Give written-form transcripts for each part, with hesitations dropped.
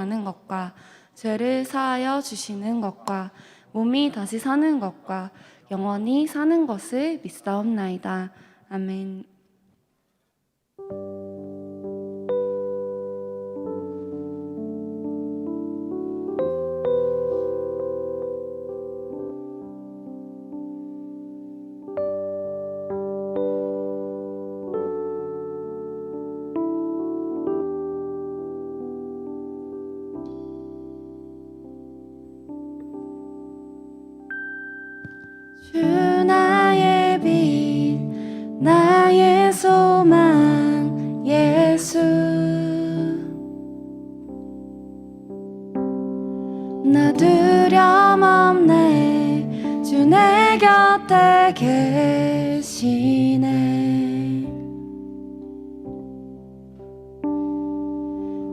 가는 것과 죄를 사하여 주시는 것과 몸이 다시 사는 것과 영원히 사는 것을 믿사옵나이다. 아멘. 주 나의 빛 나의 소망 예수 나 두려움 없네 주 내 곁에 계시네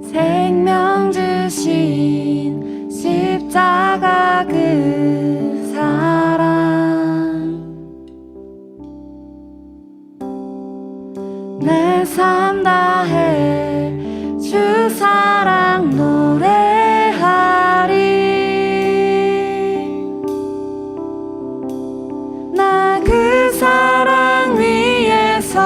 생명 주신 십자가 그 사랑 내 삶 다해 주 사랑 노래하리 나 그 사랑 위에서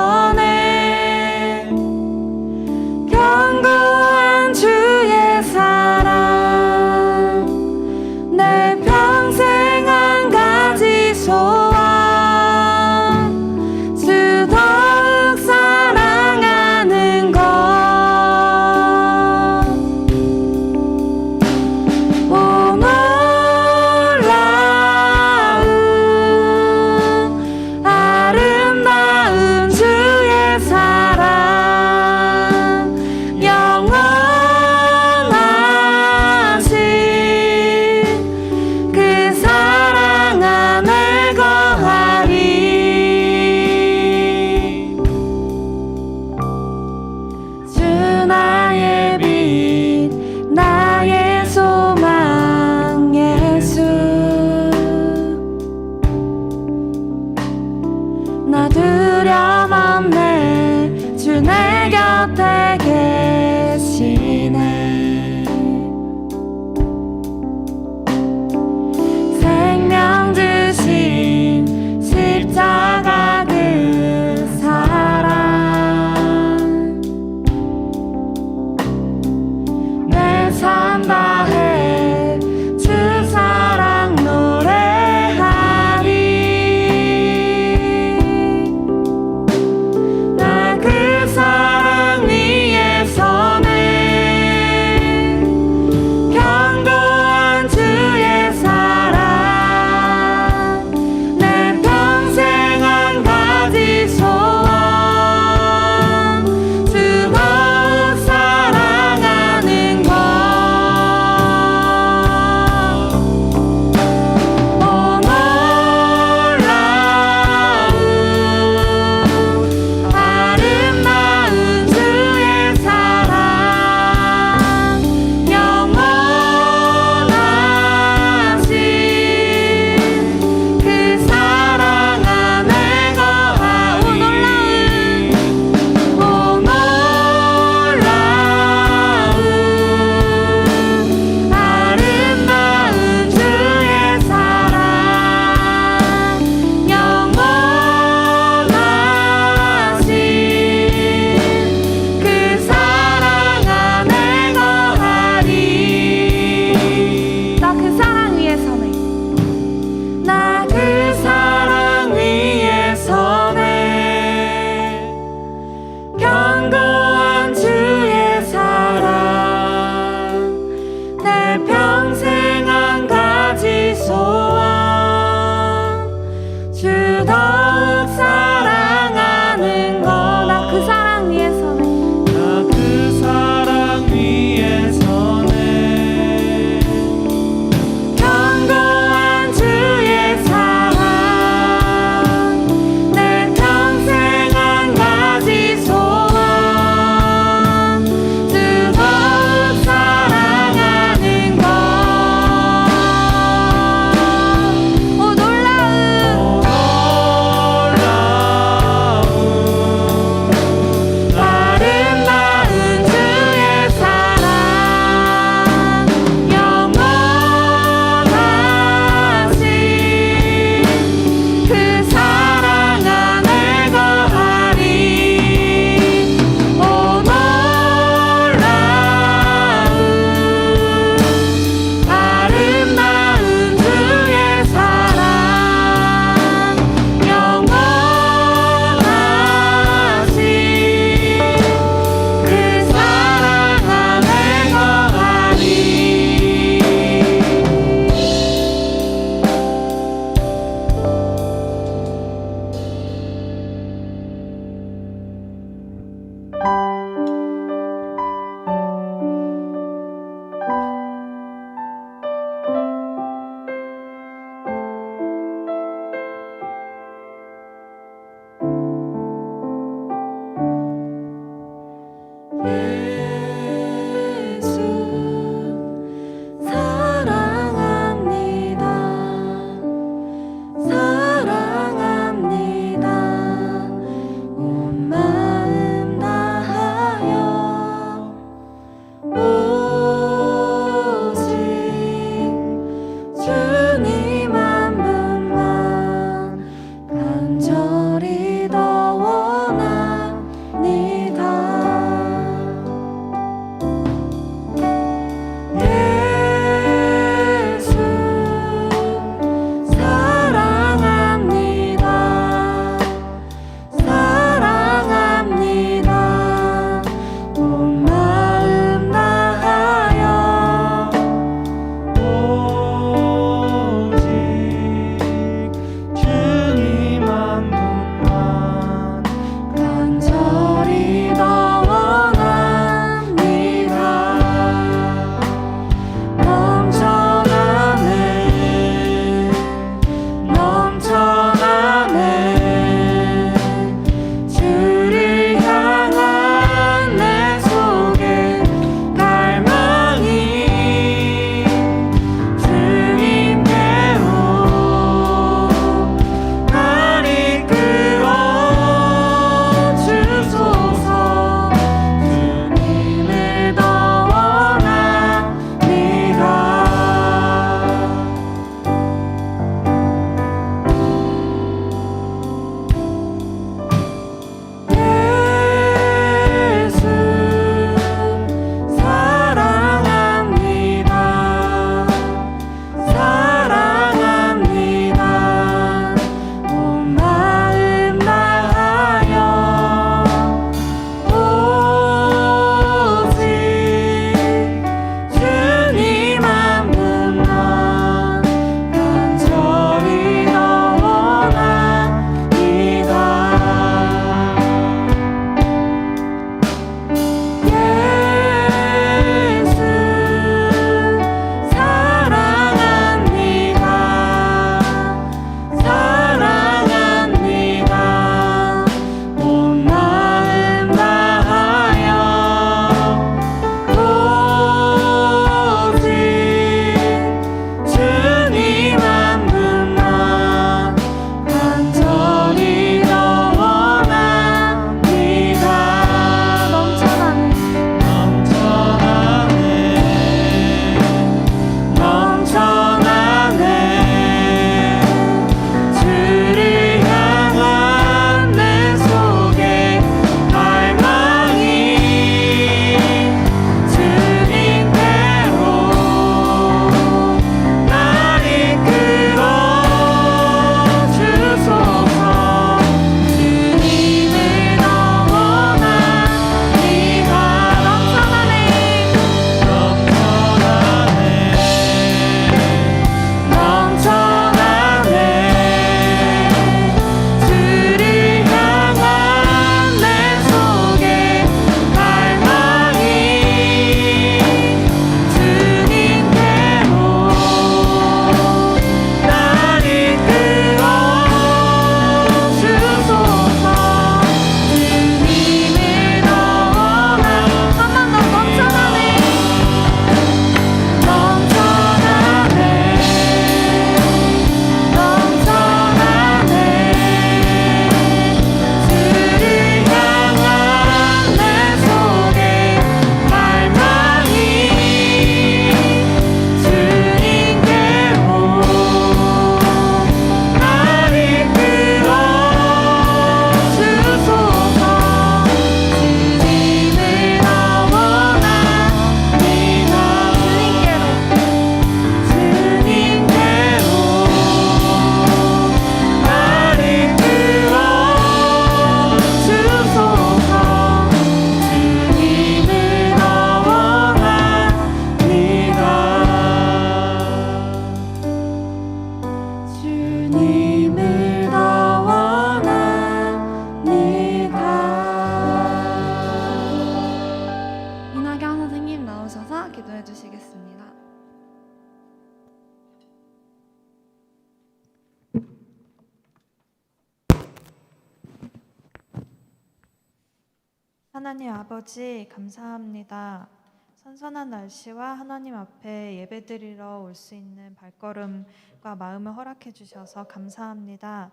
하나님 아버지 감사합니다. 선선한 날씨와 하나님 앞에 예배드리러 올 수 있는 발걸음과 마음을 허락해 주셔서 감사합니다.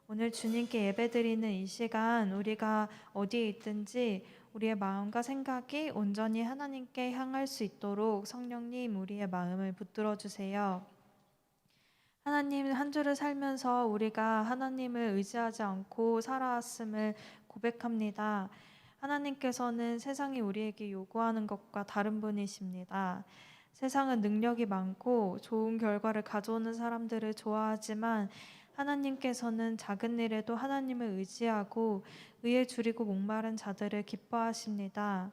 오늘 주님께 예배드리는 이 시간 우리가 어디에 있든지 우리의 마음과 생각이 온전히 하나님께 향할 수 있도록 성령님 우리의 마음을 붙들어 주세요. 하나님 한 주를 살면서 우리가 하나님을 의지하지 않고 살아왔음을 고백합니다. 하나님께서는 세상이 우리에게 요구하는 것과 다른 분이십니다. 세상은 능력이 많고 좋은 결과를 가져오는 사람들을 좋아하지만 하나님께서는 작은 일에도 하나님을 의지하고 의에 줄이고 목마른 자들을 기뻐하십니다.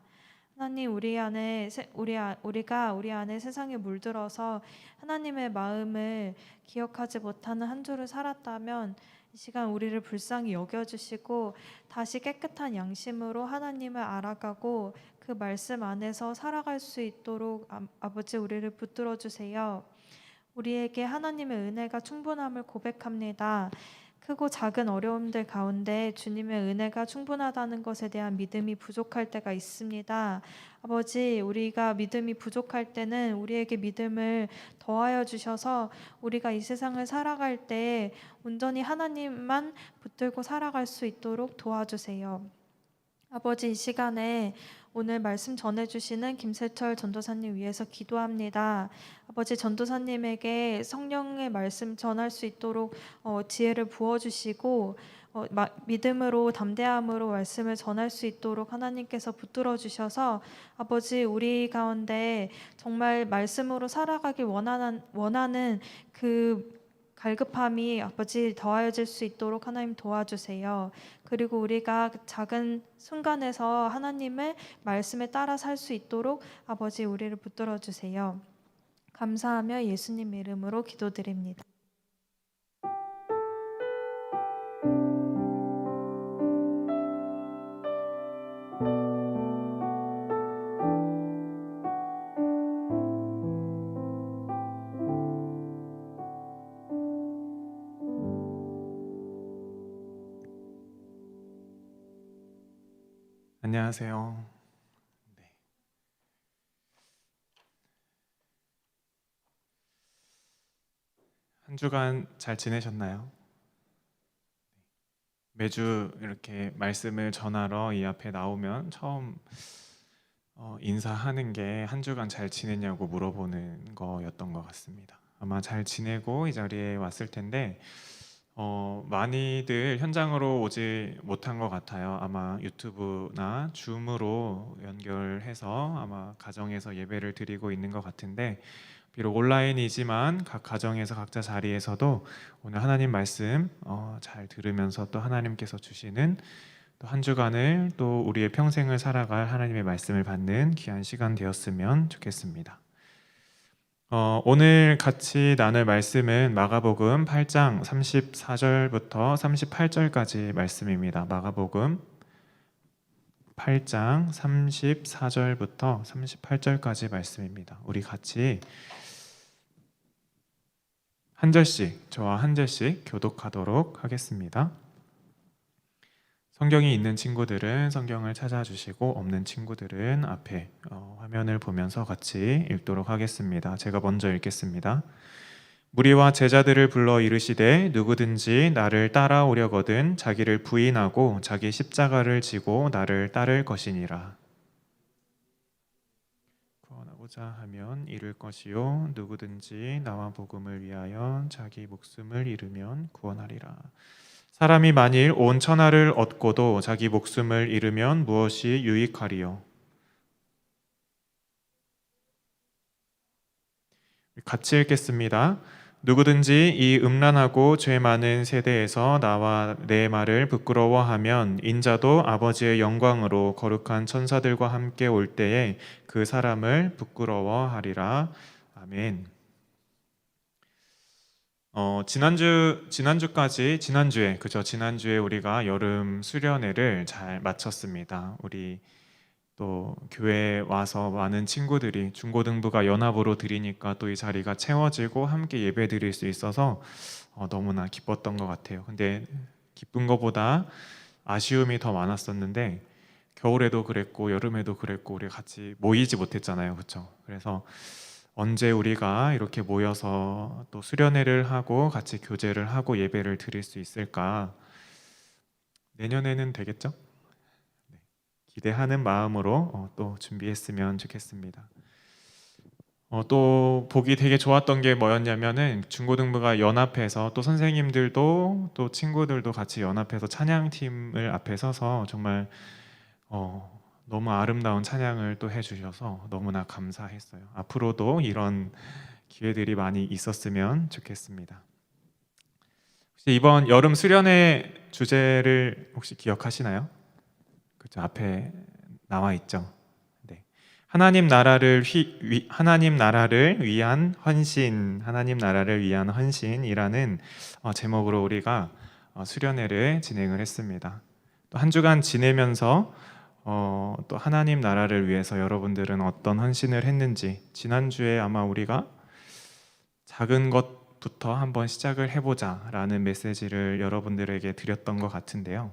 하나님 우리가 우리 안에 세상에 물들어서 하나님의 마음을 기억하지 못하는 한 주를 살았다면 이 시간 우리를 불쌍히 여겨주시고 다시 깨끗한 양심으로 하나님을 알아가고 그 말씀 안에서 살아갈 수 있도록 아버지 우리를 붙들어 주세요. 우리에게 하나님의 은혜가 충분함을 고백합니다. 크고 작은 어려움들 가운데 주님의 은혜가 충분하다는 것에 대한 믿음이 부족할 때가 있습니다. 아버지, 우리가 믿음이 부족할 때는 우리에게 믿음을 더하여 주셔서 우리가 이 세상을 살아갈 때 온전히 하나님만 붙들고 살아갈 수 있도록 도와주세요. 아버지, 이 시간에 오늘 말씀 전해주시는 김세철 전도사님 위해서 기도합니다. 아버지, 전도사님에게 성령의 말씀 전할 수 있도록 지혜를 부어주시고 믿음으로 담대함으로 말씀을 전할 수 있도록 하나님께서 붙들어 주셔서 아버지, 우리 가운데 정말 말씀으로 살아가기 원하는 그 갈급함이 아버지 더하여질 수 있도록 하나님 도와주세요. 그리고 우리가 작은 순간에서 하나님의 말씀에 따라 살 수 있도록 아버지 우리를 붙들어 주세요. 감사하며 예수님 이름으로 기도드립니다. 안녕하세요. 네. 한 주간 잘 지내셨나요? 매주 이렇게 말씀을 전하러 이 앞에 나오면 처음 인사하는 게 한 주간 잘 지냈냐고 물어보는 거였던 것 같습니다. 아마 잘 지내고 이 자리에 왔을 텐데 많이들 현장으로 오지 못한 것 같아요. 아마 유튜브나 줌으로 연결해서 아마 가정에서 예배를 드리고 있는 것 같은데, 비록 온라인이지만 각 가정에서 각자 자리에서도 오늘 하나님 말씀 잘 들으면서 또 하나님께서 주시는 또 한 주간을 또 우리의 평생을 살아갈 하나님의 말씀을 받는 귀한 시간 되었으면 좋겠습니다. 오늘 같이 나눌 말씀은 마가복음 8장 34절부터 38절까지 말씀입니다. 마가복음 8장 34절부터 38절까지 말씀입니다. 우리 같이 한 절씩, 저와 한 절씩 교독하도록 하겠습니다. 성경이 있는 친구들은 성경을 찾아주시고 없는 친구들은 앞에 화면을 보면서 같이 읽도록 하겠습니다. 제가 먼저 읽겠습니다. 무리와 제자들을 불러 이르시되 누구든지 나를 따라오려거든 자기를 부인하고 자기 십자가를 지고 나를 따를 것이니라. 구원하고자 하면 잃을 것이요 누구든지 나와 복음을 위하여 자기 목숨을 잃으면 구원하리라. 사람이 만일 온 천하를 얻고도 자기 목숨을 잃으면 무엇이 유익하리요? 같이 읽겠습니다. 누구든지 이 음란하고 죄 많은 세대에서 나와 내 말을 부끄러워하면 인자도 아버지의 영광으로 거룩한 천사들과 함께 올 때에 그 사람을 부끄러워하리라. 아멘. 지난주에 우리가 여름 수련회를 잘 마쳤습니다. 우리 또 교회에 와서 많은 친구들이 중고등부가 연합으로 드리니까 또 이 자리가 채워지고 함께 예배 드릴 수 있어서 너무나 기뻤던 것 같아요. 근데 기쁜 것보다 아쉬움이 더 많았었는데, 겨울에도 그랬고 여름에도 그랬고 우리 같이 모이지 못했잖아요, 그렇죠? 그래서 언제 우리가 이렇게 모여서 또 수련회를 하고 같이 교제를 하고 예배를 드릴 수 있을까? 내년에는 되겠죠? 네. 기대하는 마음으로 또 준비했으면 좋겠습니다. 또 보기 되게 좋았던 게 뭐였냐면은 중고등부가 연합해서 또 선생님들도 또 친구들도 같이 연합해서 찬양팀을 앞에 서서 정말 너무 아름다운 찬양을 또 해주셔서 너무나 감사했어요. 앞으로도 이런 기회들이 많이 있었으면 좋겠습니다. 혹시 이번 여름 수련회 주제를 혹시 기억하시나요? 그렇죠. 앞에 나와 있죠. 네. 하나님 나라를 위한 헌신, 하나님 나라를 위한 헌신이라는 제목으로 우리가 수련회를 진행을 했습니다. 또 한 주간 지내면서 또 하나님 나라를 위해서 여러분들은 어떤 헌신을 했는지, 지난주에 아마 우리가 작은 것부터 한번 시작을 해보자 라는 메시지를 여러분들에게 드렸던 것 같은데요.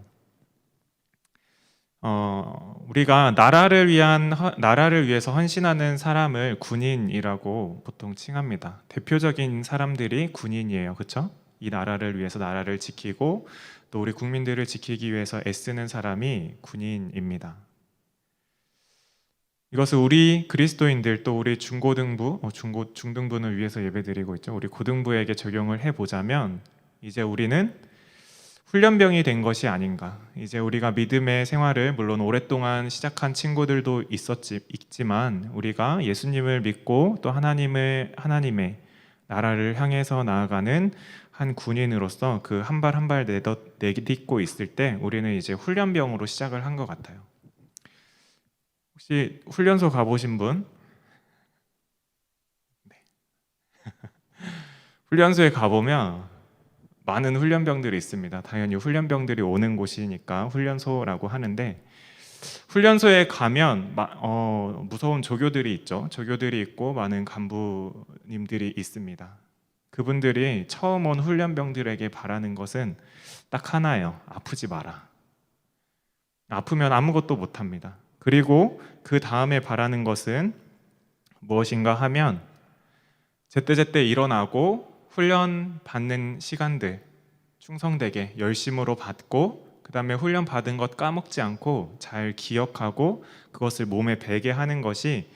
우리가 나라를 위해서 헌신하는 사람을 군인이라고 보통 칭합니다. 대표적인 사람들이 군인이에요. 그렇죠? 이 나라를 위해서 나라를 지키고 또 우리 국민들을 지키기 위해서 애쓰는 사람이 군인입니다. 이것을 우리 그리스도인들 또 우리 중등부는 위해서 예배드리고 있죠. 우리 고등부에게 적용을 해보자면 이제 우리는 훈련병이 된 것이 아닌가. 이제 우리가 믿음의 생활을 물론 오랫동안 시작한 친구들도 있지만 우리가 예수님을 믿고 또 하나님의 나라를 향해서 나아가는 한 군인으로서 그 한 발 한 발 내딛고 있을 때 우리는 이제 훈련병으로 시작을 한 것 같아요. 혹시 훈련소 가보신 분? 네. 훈련소에 가보면 많은 훈련병들이 있습니다. 당연히 훈련병들이 오는 곳이니까 훈련소라고 하는데 훈련소에 가면 무서운 조교들이 있죠. 조교들이 있고 많은 간부님들이 있습니다. 그분들이 처음 온 훈련병들에게 바라는 것은 딱 하나예요. 아프지 마라. 아프면 아무것도 못합니다. 그리고 그 다음에 바라는 것은 무엇인가 하면 제때제때 일어나고 훈련 받는 시간들 충성되게 열심으로 받고 그 다음에 훈련 받은 것 까먹지 않고 잘 기억하고 그것을 몸에 배게 하는 것이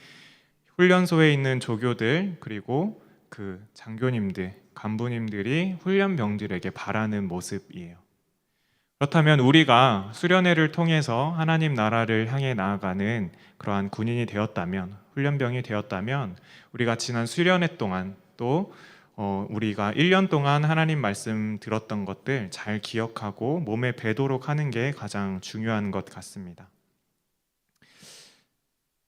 훈련소에 있는 조교들 그리고 그 장교님들, 간부님들이 훈련병들에게 바라는 모습이에요. 그렇다면 우리가 수련회를 통해서 하나님 나라를 향해 나아가는 그러한 군인이 되었다면, 훈련병이 되었다면 우리가 지난 수련회 동안 또 우리가 1년 동안 하나님 말씀 들었던 것들 잘 기억하고 몸에 배도록 하는 게 가장 중요한 것 같습니다.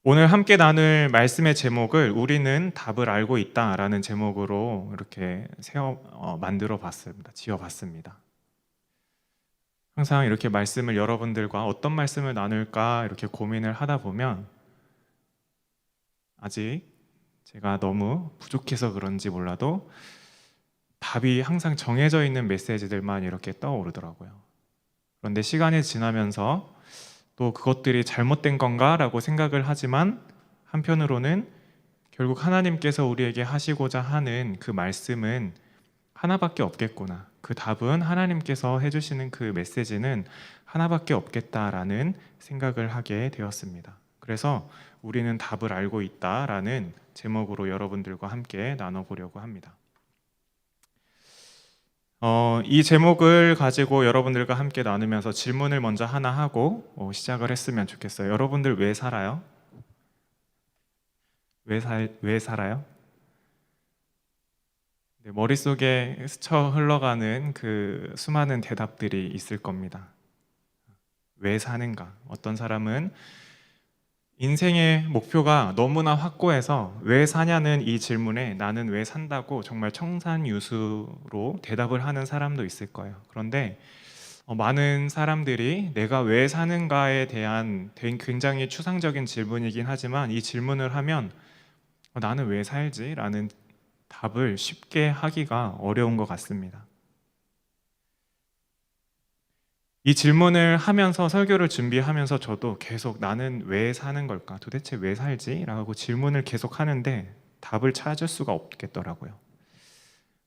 오늘 함께 나눌 말씀의 제목을 우리는 답을 알고 있다라는 제목으로 이렇게 만들어 봤습니다. 지어 봤습니다. 항상 이렇게 말씀을 여러분들과 어떤 말씀을 나눌까 이렇게 고민을 하다 보면 아직 제가 너무 부족해서 그런지 몰라도 답이 항상 정해져 있는 메시지들만 이렇게 떠오르더라고요. 그런데 시간이 지나면서 또 그것들이 잘못된 건가라고 생각을 하지만 한편으로는 결국 하나님께서 우리에게 하시고자 하는 그 말씀은 하나밖에 없겠구나. 그 답은 하나님께서 해주시는 그 메시지는 하나밖에 없겠다라는 생각을 하게 되었습니다. 그래서 우리는 답을 알고 있다라는 제목으로 여러분들과 함께 나눠보려고 합니다. 이 제목을 가지고 여러분들과 함께 나누면서 질문을 먼저 하나 하고 시작을 했으면 좋겠어요. 여러분들 왜 살아요? 왜 살아요? 네, 머릿속에 스쳐 흘러가는 그 수많은 대답들이 있을 겁니다. 왜 사는가? 어떤 사람은 인생의 목표가 너무나 확고해서 왜 사냐는 이 질문에 나는 왜 산다고 정말 청산유수로 대답을 하는 사람도 있을 거예요. 그런데 많은 사람들이 내가 왜 사는가에 대한 굉장히 추상적인 질문이긴 하지만 이 질문을 하면 나는 왜 살지? 라는 답을 쉽게 하기가 어려운 것 같습니다. 이 질문을 하면서 설교를 준비하면서 저도 계속 나는 왜 사는 걸까? 도대체 왜 살지? 라고 질문을 계속 하는데 답을 찾을 수가 없겠더라고요.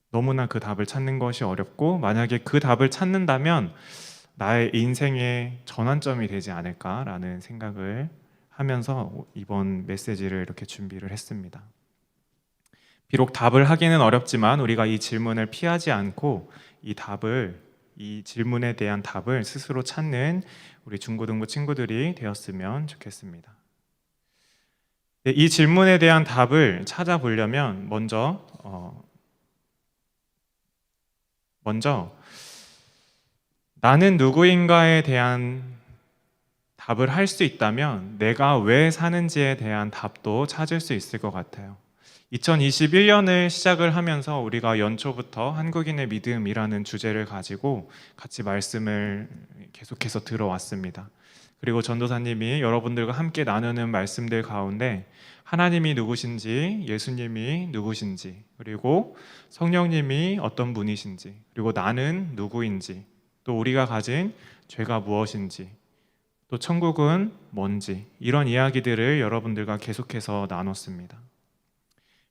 너무나 그 답을 찾는 것이 어렵고 만약에 그 답을 찾는다면 나의 인생의 전환점이 되지 않을까라는 생각을 하면서 이번 메시지를 이렇게 준비를 했습니다. 비록 답을 하기는 어렵지만 우리가 이 질문을 피하지 않고 이 질문에 대한 답을 스스로 찾는 우리 중고등부 친구들이 되었으면 좋겠습니다. 이 질문에 대한 답을 찾아보려면 먼저 나는 누구인가에 대한 답을 할 수 있다면 내가 왜 사는지에 대한 답도 찾을 수 있을 것 같아요. 2021년을 시작을 하면서 우리가 연초부터 한국인의 믿음이라는 주제를 가지고 같이 말씀을 계속해서 들어왔습니다. 그리고 전도사님이 여러분들과 함께 나누는 말씀들 가운데 하나님이 누구신지, 예수님이 누구신지, 그리고 성령님이 어떤 분이신지, 그리고 나는 누구인지, 또 우리가 가진 죄가 무엇인지, 또 천국은 뭔지, 이런 이야기들을 여러분들과 계속해서 나눴습니다.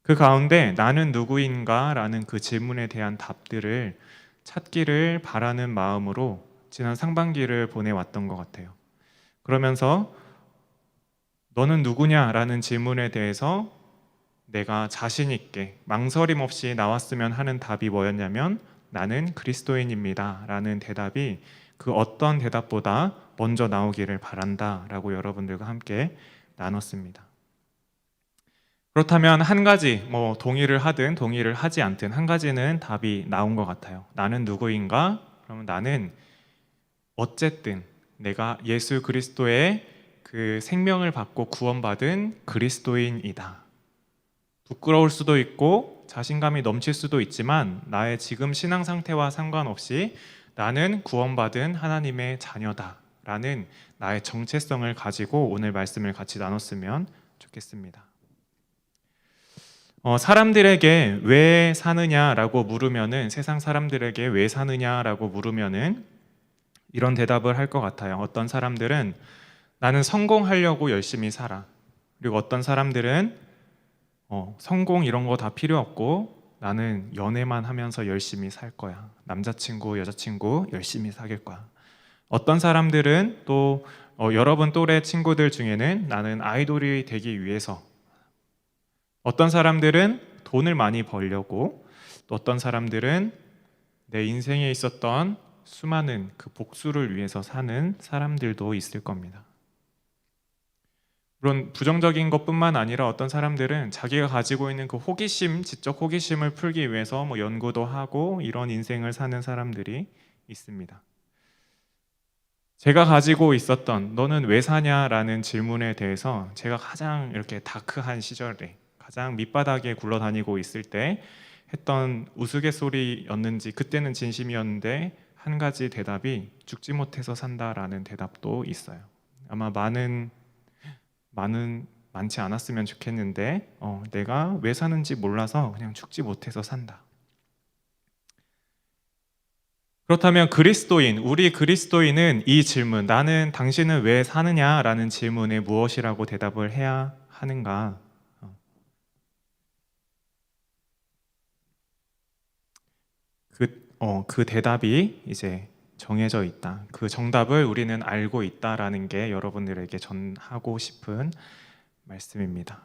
그 가운데 나는 누구인가? 라는 그 질문에 대한 답들을 찾기를 바라는 마음으로 지난 상반기를 보내왔던 것 같아요. 그러면서 너는 누구냐? 라는 질문에 대해서 내가 자신 있게 망설임 없이 나왔으면 하는 답이 뭐였냐면 나는 그리스도인입니다 라는 대답이 그 어떤 대답보다 먼저 나오기를 바란다 라고 여러분들과 함께 나눴습니다. 그렇다면 한 가지, 동의를 하든 동의를 하지 않든 한 가지는 답이 나온 것 같아요. 나는 누구인가? 그러면 나는 어쨌든 내가 예수 그리스도의 그 생명을 받고 구원받은 그리스도인이다. 부끄러울 수도 있고 자신감이 넘칠 수도 있지만 나의 지금 신앙 상태와 상관없이 나는 구원받은 하나님의 자녀다 라는 나의 정체성을 가지고 오늘 말씀을 같이 나눴으면 좋겠습니다. 사람들에게 왜 사느냐라고 물으면은 세상 사람들에게 왜 사느냐라고 물으면은 이런 대답을 할 것 같아요. 어떤 사람들은 나는 성공하려고 열심히 살아. 그리고 어떤 사람들은 성공 이런 거 다 필요 없고 나는 연애만 하면서 열심히 살 거야. 남자친구, 여자친구 열심히 사귈 거야. 어떤 사람들은 또 여러분 또래 친구들 중에는 나는 아이돌이 되기 위해서, 어떤 사람들은 돈을 많이 벌려고, 또 어떤 사람들은 내 인생에 있었던 수많은 그 복수를 위해서 사는 사람들도 있을 겁니다. 물론 부정적인 것뿐만 아니라 어떤 사람들은 자기가 가지고 있는 그 호기심, 지적 호기심을 풀기 위해서 연구도 하고 이런 인생을 사는 사람들이 있습니다. 제가 가지고 있었던 너는 왜 사냐라는 질문에 대해서 제가 가장 이렇게 다크한 시절에 가장 밑바닥에 굴러다니고 있을 때 했던 우스갯소리였는지 그때는 진심이었는데 한 가지 대답이 죽지 못해서 산다라는 대답도 있어요. 아마 많지 않았으면 좋겠는데 내가 왜 사는지 몰라서 그냥 죽지 못해서 산다. 그렇다면 우리 그리스도인은 이 질문, 나는 당신은 왜 사느냐라는 질문에 무엇이라고 대답을 해야 하는가? 그 대답이 이제 정해져 있다. 그 정답을 우리는 알고 있다라는 게 여러분들에게 전하고 싶은 말씀입니다.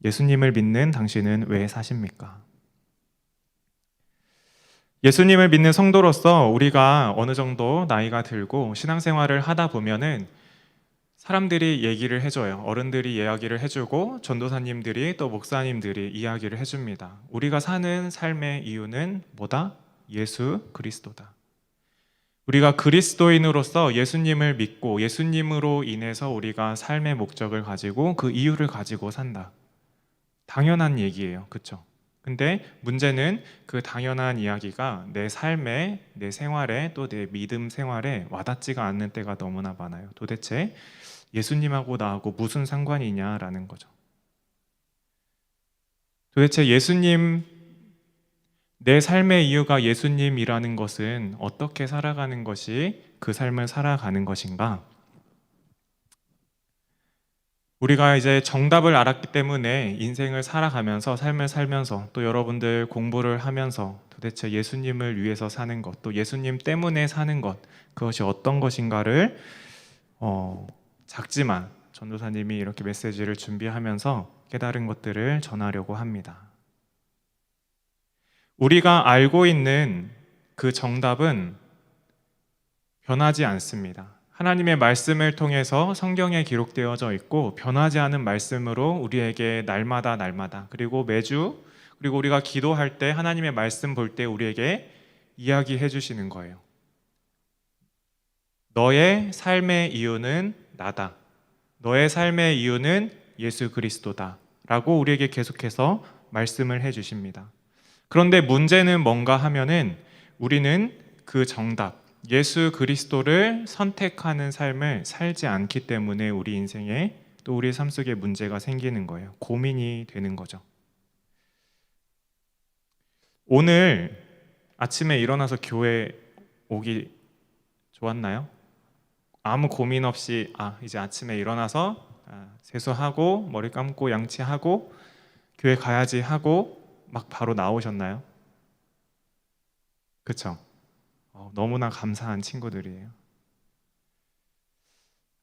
예수님을 믿는 당신은 왜 사십니까? 예수님을 믿는 성도로서 우리가 어느 정도 나이가 들고 신앙생활을 하다 보면은 사람들이 얘기를 해줘요. 어른들이 이야기를 해주고 전도사님들이 또 목사님들이 이야기를 해줍니다. 우리가 사는 삶의 이유는 뭐다? 예수 그리스도다. 우리가 그리스도인으로서 예수님을 믿고 예수님으로 인해서 우리가 삶의 목적을 가지고 그 이유를 가지고 산다. 당연한 얘기예요. 그렇죠? 근데 문제는 그 당연한 이야기가 내 삶에, 내 생활에, 또 내 믿음 생활에 와닿지가 않는 때가 너무나 많아요. 도대체 예수님하고 나하고 무슨 상관이냐라는 거죠. 도대체 예수님 내 삶의 이유가 예수님이라는 것은 어떻게 살아가는 것이 그 삶을 살아가는 것인가? 우리가 이제 정답을 알았기 때문에 인생을 살아가면서 삶을 살면서 또 여러분들 공부를 하면서 도대체 예수님을 위해서 사는 것, 또 예수님 때문에 사는 것, 그것이 어떤 것인가를 작지만 전도사님이 이렇게 메시지를 준비하면서 깨달은 것들을 전하려고 합니다. 우리가 알고 있는 그 정답은 변하지 않습니다. 하나님의 말씀을 통해서 성경에 기록되어져 있고 변하지 않은 말씀으로 우리에게 날마다 그리고 매주 그리고 우리가 기도할 때 하나님의 말씀 볼 때 우리에게 이야기해 주시는 거예요. 너의 삶의 이유는 나다. 너의 삶의 이유는 예수 그리스도다. 라고 우리에게 계속해서 말씀을 해 주십니다. 그런데 문제는 뭔가 하면은 우리는 그 정답, 예수 그리스도를 선택하는 삶을 살지 않기 때문에 우리 인생에 또 우리 삶 속에 문제가 생기는 거예요. 고민이 되는 거죠. 오늘 아침에 일어나서 교회 오기 좋았나요? 아무 고민 없이 이제 아침에 일어나서 세수하고 머리 감고 양치하고 교회 가야지 하고 막 바로 나오셨나요? 그쵸? 너무나 감사한 친구들이에요.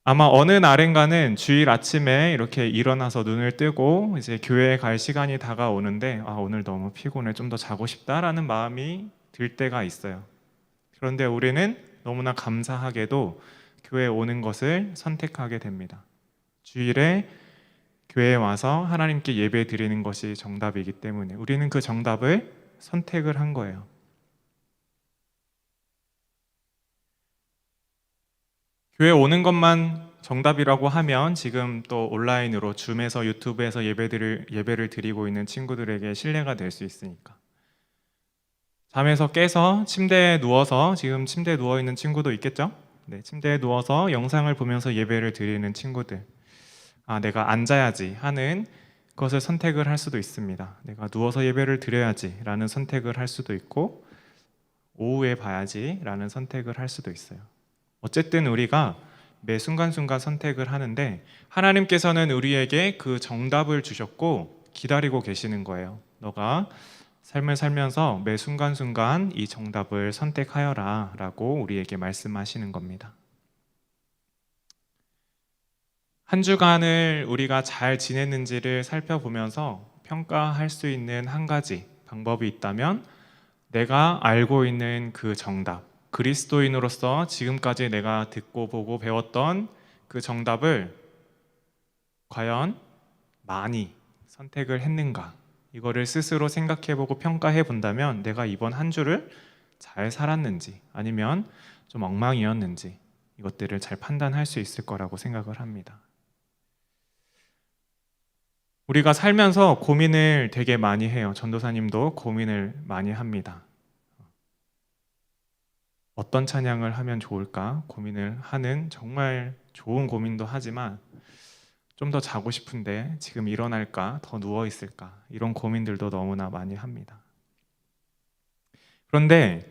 아마 어느 날인가는 주일 아침에 이렇게 일어나서 눈을 뜨고 이제 교회에 갈 시간이 다가오는데 오늘 너무 피곤해, 좀 더 자고 싶다라는 마음이 들 때가 있어요. 그런데 우리는 너무나 감사하게도 교회에 오는 것을 선택하게 됩니다. 주일에 교회에 와서 하나님께 예배 드리는 것이 정답이기 때문에 우리는 그 정답을 선택을 한 거예요. 교회 오는 것만 정답이라고 하면 지금 또 온라인으로 줌에서 유튜브에서 예배를 드리고 있는 친구들에게 신뢰가 될 수 있으니까. 잠에서 깨서 침대에 누워서 지금 침대에 누워 있는 친구도 있겠죠? 네, 침대에 누워서 영상을 보면서 예배를 드리는 친구들. 내가 앉아야지 하는 것을 선택을 할 수도 있습니다. 내가 누워서 예배를 드려야지 라는 선택을 할 수도 있고 오후에 봐야지 라는 선택을 할 수도 있어요. 어쨌든 우리가 매 순간순간 선택을 하는데 하나님께서는 우리에게 그 정답을 주셨고 기다리고 계시는 거예요. 너가 삶을 살면서 매 순간순간 이 정답을 선택하여라 라고 우리에게 말씀하시는 겁니다. 한 주간을 우리가 잘 지냈는지를 살펴보면서 평가할 수 있는 한 가지 방법이 있다면 내가 알고 있는 그 정답, 그리스도인으로서 지금까지 내가 듣고 보고 배웠던 그 정답을 과연 많이 선택을 했는가? 이거를 스스로 생각해보고 평가해 본다면 내가 이번 한 주를 잘 살았는지 아니면 좀 엉망이었는지 이것들을 잘 판단할 수 있을 거라고 생각을 합니다. 우리가 살면서 고민을 되게 많이 해요. 전도사님도 고민을 많이 합니다. 어떤 찬양을 하면 좋을까 고민을 하는 정말 좋은 고민도 하지만 좀 더 자고 싶은데 지금 일어날까 더 누워 있을까 이런 고민들도 너무나 많이 합니다. 그런데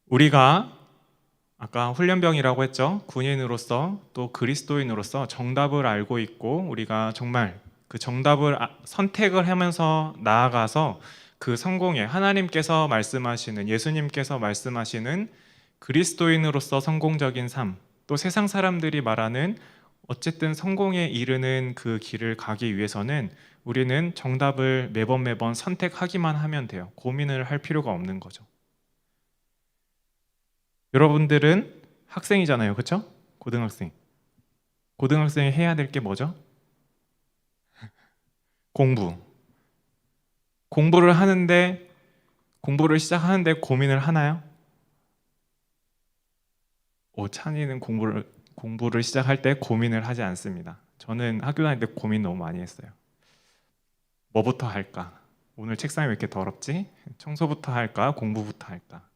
우리가 아까 훈련병이라고 했죠. 군인으로서 또 그리스도인으로서 정답을 알고 있고 우리가 정말 그 정답을 선택을 하면서 나아가서 그 성공에 하나님께서 말씀하시는 예수님께서 말씀하시는 그리스도인으로서 성공적인 삶, 또 세상 사람들이 말하는 어쨌든 성공에 이르는 그 길을 가기 위해서는 우리는 정답을 매번 선택하기만 하면 돼요. 고민을 할 필요가 없는 거죠. 여러분들은 학생이잖아요. 그렇죠? 고등학생. 고등학생이 해야 될 게 뭐죠? 공부를 하는데 공부를 시작하는데 고민을 하나요? 찬이는 공부를 시작할 때 고민을 하지 않습니다. 저는 학교 다닐 때 고민 너무 많이 했어요. 뭐부터 할까? 오늘 책상이 왜 이렇게 더럽지? 청소부터 할까? 공부부터 할까?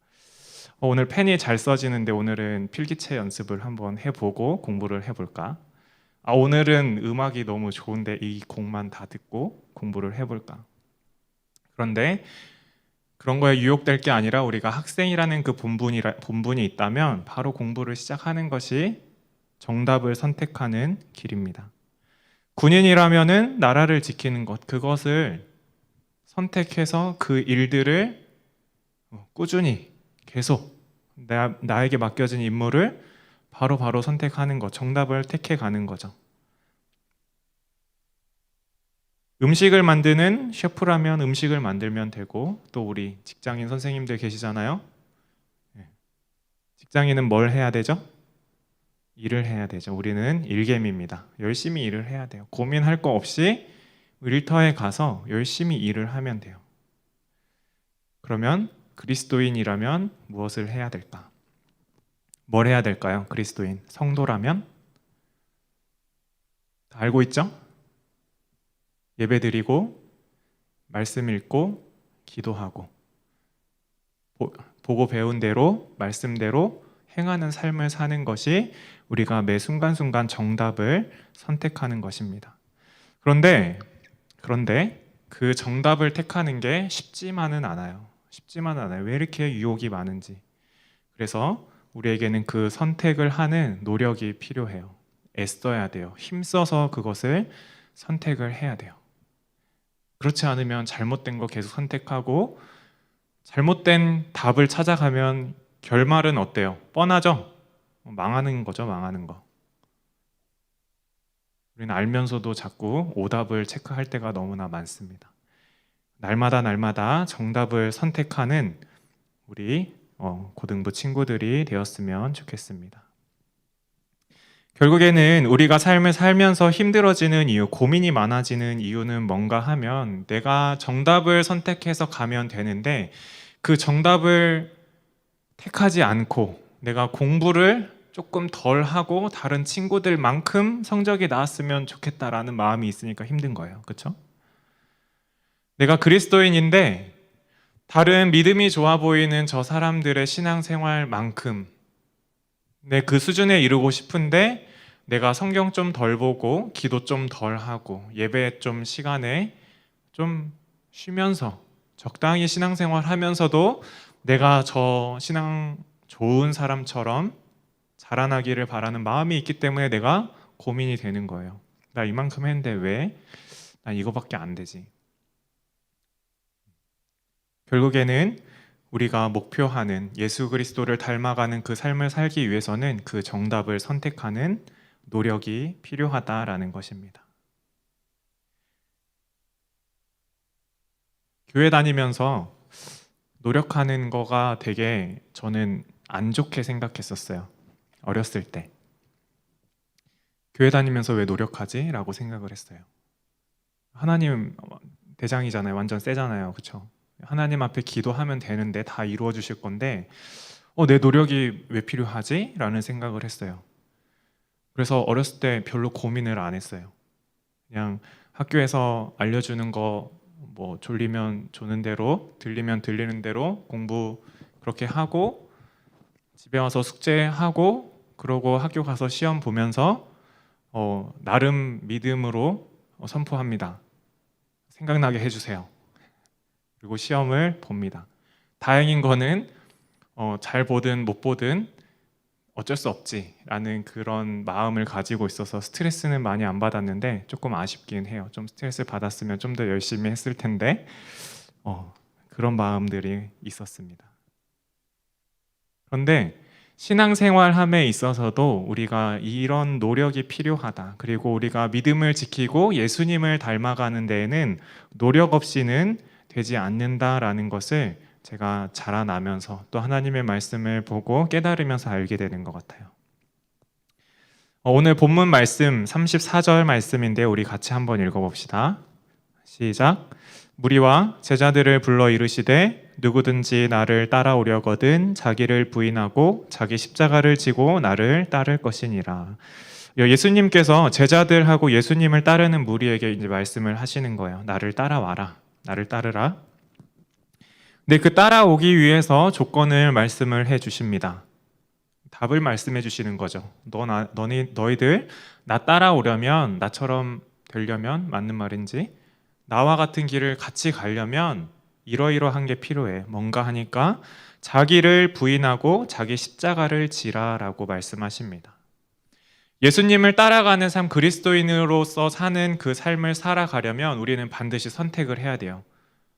오늘 펜이 잘 써지는데 오늘은 필기체 연습을 한번 해보고 공부를 해볼까? 오늘은 음악이 너무 좋은데 이 곡만 다 듣고 공부를 해볼까? 그런데 그런 거에 유혹될 게 아니라 우리가 학생이라는 그 본분이 있다면 바로 공부를 시작하는 것이 정답을 선택하는 길입니다. 군인이라면은 나라를 지키는 것, 그것을 선택해서 그 일들을 꾸준히 계속 나에게 맡겨진 임무를 바로 선택하는 것, 정답을 택해 가는 거죠. 음식을 만드는 셰프라면 음식을 만들면 되고, 또 우리 직장인 선생님들 계시잖아요. 직장인은 뭘 해야 되죠? 일을 해야 되죠. 우리는 일개미입니다. 열심히 일을 해야 돼요. 고민할 거 없이 일터에 가서 열심히 일을 하면 돼요. 그러면 그리스도인이라면 무엇을 해야 될까? 뭘 해야 될까요? 그리스도인, 성도라면? 다 알고 있죠? 예배드리고, 말씀 읽고, 기도하고, 보고 배운 대로, 말씀대로 행하는 삶을 사는 것이 우리가 매 순간순간 정답을 선택하는 것입니다. 그런데 그 정답을 택하는 게 쉽지만은 않아요. 왜 이렇게 유혹이 많은지. 그래서 우리에게는 그 선택을 하는 노력이 필요해요. 애써야 돼요. 힘써서 그것을 선택을 해야 돼요. 그렇지 않으면 잘못된 거 계속 선택하고 잘못된 답을 찾아가면 결말은 어때요? 뻔하죠? 망하는 거죠, 망하는 거. 우리는 알면서도 자꾸 오답을 체크할 때가 너무나 많습니다. 날마다 정답을 선택하는 우리 고등부 친구들이 되었으면 좋겠습니다. 결국에는 우리가 삶을 살면서 힘들어지는 이유, 고민이 많아지는 이유는 뭔가 하면 내가 정답을 선택해서 가면 되는데 그 정답을 택하지 않고 내가 공부를 조금 덜 하고 다른 친구들만큼 성적이 나왔으면 좋겠다라는 마음이 있으니까 힘든 거예요. 그렇죠? 내가 그리스도인인데 다른 믿음이 좋아 보이는 저 사람들의 신앙생활만큼 내 그 수준에 이르고 싶은데 내가 성경 좀 덜 보고 기도 좀 덜 하고 예배 좀 시간에 좀 쉬면서 적당히 신앙생활 하면서도 내가 저 신앙 좋은 사람처럼 자라나기를 바라는 마음이 있기 때문에 내가 고민이 되는 거예요. 나 이만큼 했는데 왜? 나 이거밖에 안 되지. 결국에는 우리가 목표하는 예수 그리스도를 닮아가는 그 삶을 살기 위해서는 그 정답을 선택하는 노력이 필요하다라는 것입니다. 교회 다니면서 노력하는 거가 되게 저는 안 좋게 생각했었어요. 어렸을 때. 교회 다니면서 왜 노력하지? 라고 생각을 했어요. 하나님 대장이잖아요. 완전 세잖아요. 그렇죠? 하나님 앞에 기도하면 되는데 다 이루어 주실 건데 내 노력이 왜 필요하지? 라는 생각을 했어요. 그래서 어렸을 때 별로 고민을 안 했어요. 그냥 학교에서 알려주는 거 뭐 졸리면 조는 대로 들리면 들리는 대로 공부 그렇게 하고 집에 와서 숙제하고 그러고 학교 가서 시험 보면서 나름 믿음으로 선포합니다. 생각나게 해주세요. 그리고 시험을 봅니다. 다행인 거는 잘 보든 못 보든 어쩔 수 없지라는 그런 마음을 가지고 있어서 스트레스는 많이 안 받았는데 조금 아쉽긴 해요. 좀 스트레스를 받았으면 좀 더 열심히 했을 텐데 그런 마음들이 있었습니다. 그런데 신앙생활함에 있어서도 우리가 이런 노력이 필요하다. 그리고 우리가 믿음을 지키고 예수님을 닮아가는 데에는 노력 없이는 되지 않는다라는 것을 제가 자라나면서 또 하나님의 말씀을 보고 깨달으면서 알게 되는 것 같아요. 오늘 본문 말씀 34절 말씀인데 우리 같이 한번 읽어봅시다. 시작. 무리와 제자들을 불러 이르시되 누구든지 나를 따라오려거든 자기를 부인하고 자기 십자가를 지고 나를 따를 것이니라. 예수님께서 제자들하고 예수님을 따르는 무리에게 이제 말씀을 하시는 거예요. 나를 따라와라. 나를 따르라. 근데 그 따라오기 위해서 조건을 말씀을 해 주십니다. 답을 말씀해 주시는 거죠. 너희들 나 따라오려면, 나처럼 되려면, 맞는 말인지, 나와 같은 길을 같이 가려면 이러이러한 게 필요해. 뭔가 하니까 자기를 부인하고 자기 십자가를 지라라고 말씀하십니다. 예수님을 따라가는 삶, 그리스도인으로서 사는 그 삶을 살아가려면 우리는 반드시 선택을 해야 돼요.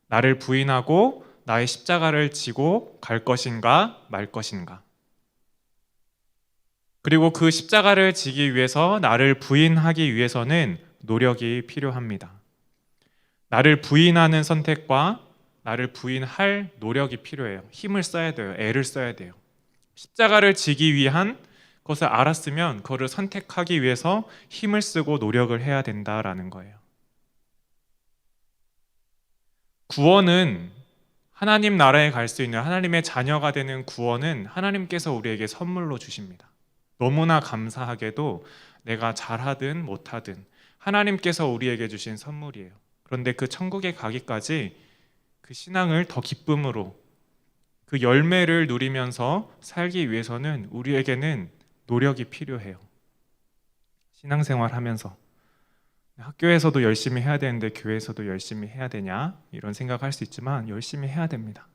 나를 부인하고 나의 십자가를 지고 갈 것인가 말 것인가. 그리고 그 십자가를 지기 위해서 나를 부인하기 위해서는 노력이 필요합니다. 나를 부인하는 선택과 나를 부인할 노력이 필요해요. 힘을 써야 돼요. 애를 써야 돼요. 십자가를 지기 위한 것을 알았으면 그것을 선택하기 위해서 힘을 쓰고 노력을 해야 된다라는 거예요. 구원은 하나님 나라에 갈 수 있는 하나님의 자녀가 되는 구원은 하나님께서 우리에게 선물로 주십니다. 너무나 감사하게도 내가 잘하든 못하든 하나님께서 우리에게 주신 선물이에요. 그런데 그 천국에 가기까지 그 신앙을 더 기쁨으로 그 열매를 누리면서 살기 위해서는 우리에게는 노력이 필요해요. 신앙생활 하면서 학교에서도 열심히 해야 되는데 교회에서도 열심히 해야 되냐 이런 생각할 수 있지만 열심히 해야 됩니다.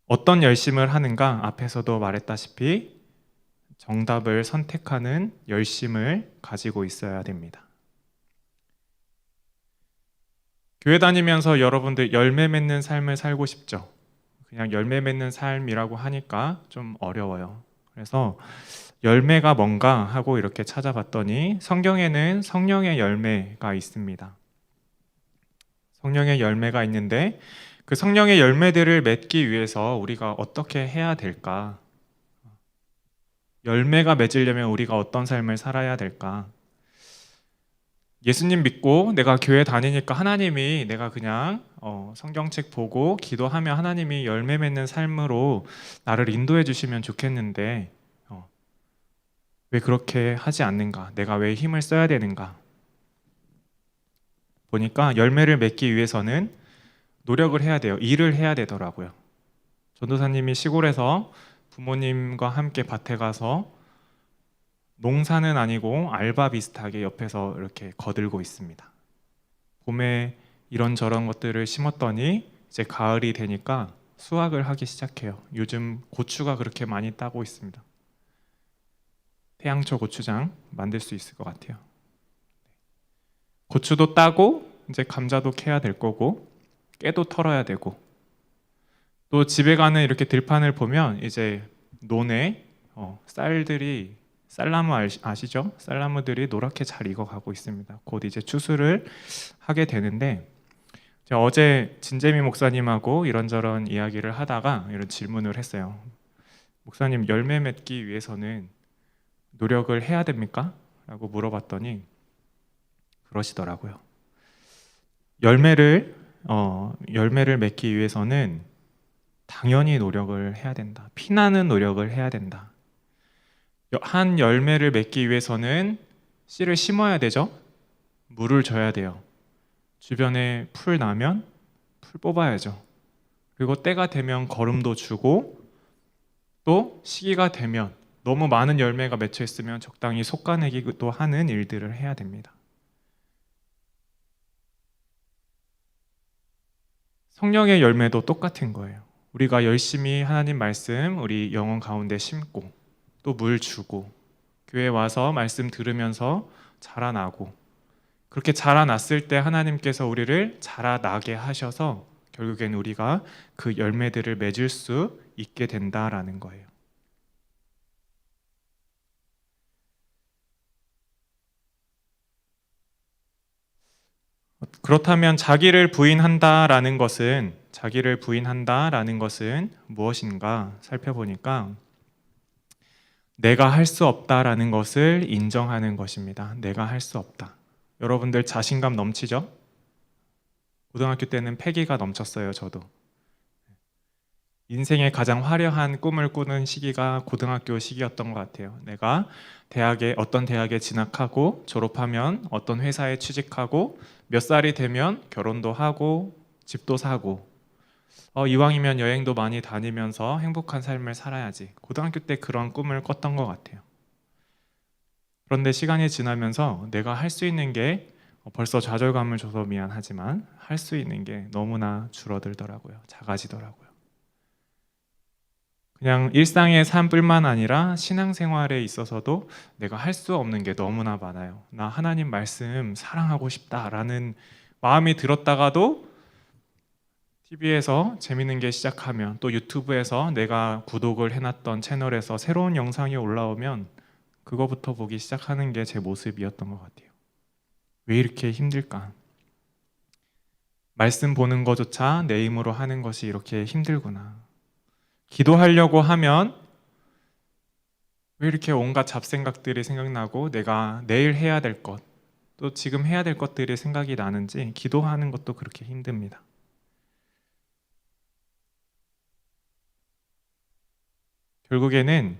어떤 열심을 하는가? 앞에서도 말했다시피 정답을 선택하는 열심을 가지고 있어야 됩니다. 교회 다니면서 여러분들 열매 맺는 삶을 살고 싶죠? 그냥 열매 맺는 삶이라고 하니까 좀 어려워요. 그래서 열매가 뭔가 하고 이렇게 찾아봤더니 성경에는 성령의 열매가 있습니다. 성령의 열매가 있는데 그 성령의 열매들을 맺기 위해서 우리가 어떻게 해야 될까? 열매가 맺으려면 우리가 어떤 삶을 살아야 될까? 예수님 믿고 내가 교회 다니니까 하나님이 내가 그냥 성경책 보고 기도하면 하나님이 열매 맺는 삶으로 나를 인도해 주시면 좋겠는데 왜 그렇게 하지 않는가? 내가 왜 힘을 써야 되는가? 보니까 열매를 맺기 위해서는 노력을 해야 돼요. 일을 해야 되더라고요. 전도사님이 시골에서 부모님과 함께 밭에 가서 농사는 아니고 알바 비슷하게 옆에서 이렇게 거들고 있습니다. 봄에 이런저런 것들을 심었더니 이제 가을이 되니까 수확을 하기 시작해요. 요즘 고추가 그렇게 많이 따고 있습니다. 태양초 고추장 만들 수 있을 것 같아요. 고추도 따고 이제 감자도 캐야 될 거고 깨도 털어야 되고 또 집에 가는 이렇게 들판을 보면 이제 논에 쌀들이 쌀나무 아시죠? 쌀나무들이 노랗게 잘 익어가고 있습니다. 곧 이제 추수를 하게 되는데 제가 어제 진재미 목사님하고 이런저런 이야기를 하다가 이런 질문을 했어요. 목사님 열매 맺기 위해서는 노력을 해야 됩니까? 라고 물어봤더니 그러시더라고요. 열매를 맺기 위해서는 당연히 노력을 해야 된다. 피나는 노력을 해야 된다. 한 열매를 맺기 위해서는 씨를 심어야 되죠. 물을 줘야 돼요. 주변에 풀 나면 풀 뽑아야죠. 그리고 때가 되면 거름도 주고 또 시기가 되면 너무 많은 열매가 맺혀 있으면 적당히 솎아내기도 하는 일들을 해야 됩니다. 성령의 열매도 똑같은 거예요. 우리가 열심히 하나님 말씀 우리 영혼 가운데 심고 또 물 주고 교회 와서 말씀 들으면서 자라나고 그렇게 자라났을 때 하나님께서 우리를 자라나게 하셔서 결국엔 우리가 그 열매들을 맺을 수 있게 된다라는 거예요. 그렇다면 자기를 부인한다라는 것은 무엇인가 살펴보니까 내가 할 수 없다라는 것을 인정하는 것입니다. 내가 할 수 없다. 여러분들 자신감 넘치죠? 고등학교 때는 패기가 넘쳤어요. 저도. 인생의 가장 화려한 꿈을 꾸는 시기가 고등학교 시기였던 것 같아요. 내가 어떤 대학에 진학하고 졸업하면 어떤 회사에 취직하고 몇 살이 되면 결혼도 하고 집도 사고 이왕이면 여행도 많이 다니면서 행복한 삶을 살아야지. 고등학교 때 그런 꿈을 꿨던 것 같아요. 그런데 시간이 지나면서 내가 할 수 있는 게 벌써 좌절감을 줘서 미안하지만 할 수 있는 게 너무나 줄어들더라고요. 작아지더라고요. 그냥 일상의 삶뿐만 아니라 신앙생활에 있어서도 내가 할 수 없는 게 너무나 많아요. 나 하나님 말씀 사랑하고 싶다라는 마음이 들었다가도 TV에서 재밌는 게 시작하면, 또 유튜브에서 내가 구독을 해놨던 채널에서 새로운 영상이 올라오면 그거부터 보기 시작하는 게 제 모습이었던 것 같아요. 왜 이렇게 힘들까? 말씀 보는 것조차 내 힘으로 하는 것이 이렇게 힘들구나. 기도하려고 하면 왜 이렇게 온갖 잡생각들이 생각나고 내가 내일 해야 될 것, 또 지금 해야 될 것들이 생각이 나는지 기도하는 것도 그렇게 힘듭니다. 결국에는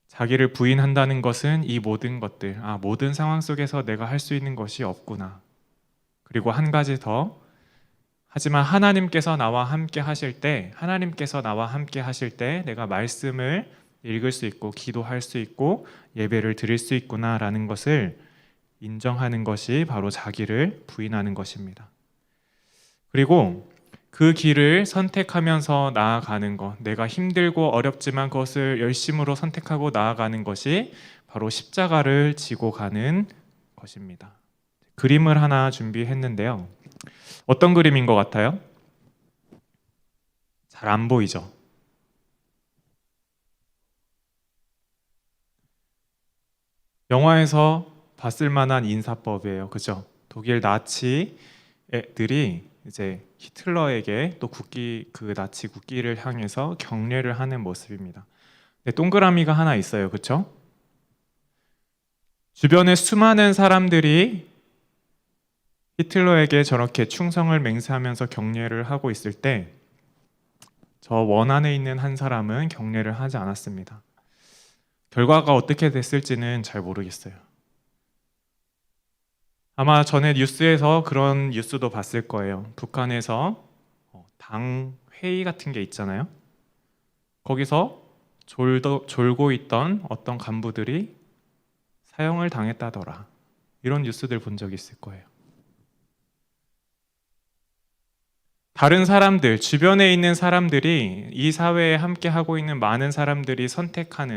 자기를 부인한다는 것은 이 모든 것들, 모든 상황 속에서 내가 할 수 있는 것이 없구나. 그리고 한 가지 더, 하지만 하나님께서 나와 함께 하실 때, 내가 말씀을 읽을 수 있고 기도할 수 있고 예배를 드릴 수 있구나라는 것을 인정하는 것이 바로 자기를 부인하는 것입니다. 그리고 그 길을 선택하면서 나아가는 것, 내가 힘들고 어렵지만 그것을 열심으로 선택하고 나아가는 것이 바로 십자가를 지고 가는 것입니다. 그림을 하나 준비했는데요. 어떤 그림인 것 같아요? 잘 안 보이죠? 영화에서 봤을 만한 인사법이에요. 그죠? 독일 나치 애들이 이제 히틀러에게 또 그 나치 국기를 향해서 경례를 하는 모습입니다. 동그라미가 하나 있어요. 그렇죠? 주변에 수많은 사람들이 히틀러에게 저렇게 충성을 맹세하면서 경례를 하고 있을 때 저 원 안에 있는 한 사람은 경례를 하지 않았습니다. 결과가 어떻게 됐을지는 잘 모르겠어요. 아마 전에 뉴스에서 그런 뉴스도 봤을 거예요. 북한에서 당 회의 같은 게 있잖아요. 거기서 졸고 있던 어떤 간부들이 사형을 당했다더라. 이런 뉴스들 본 적 있을 거예요. 다른 사람들, 주변에 있는 사람들이, 이 사회에 함께 하고 있는 많은 사람들이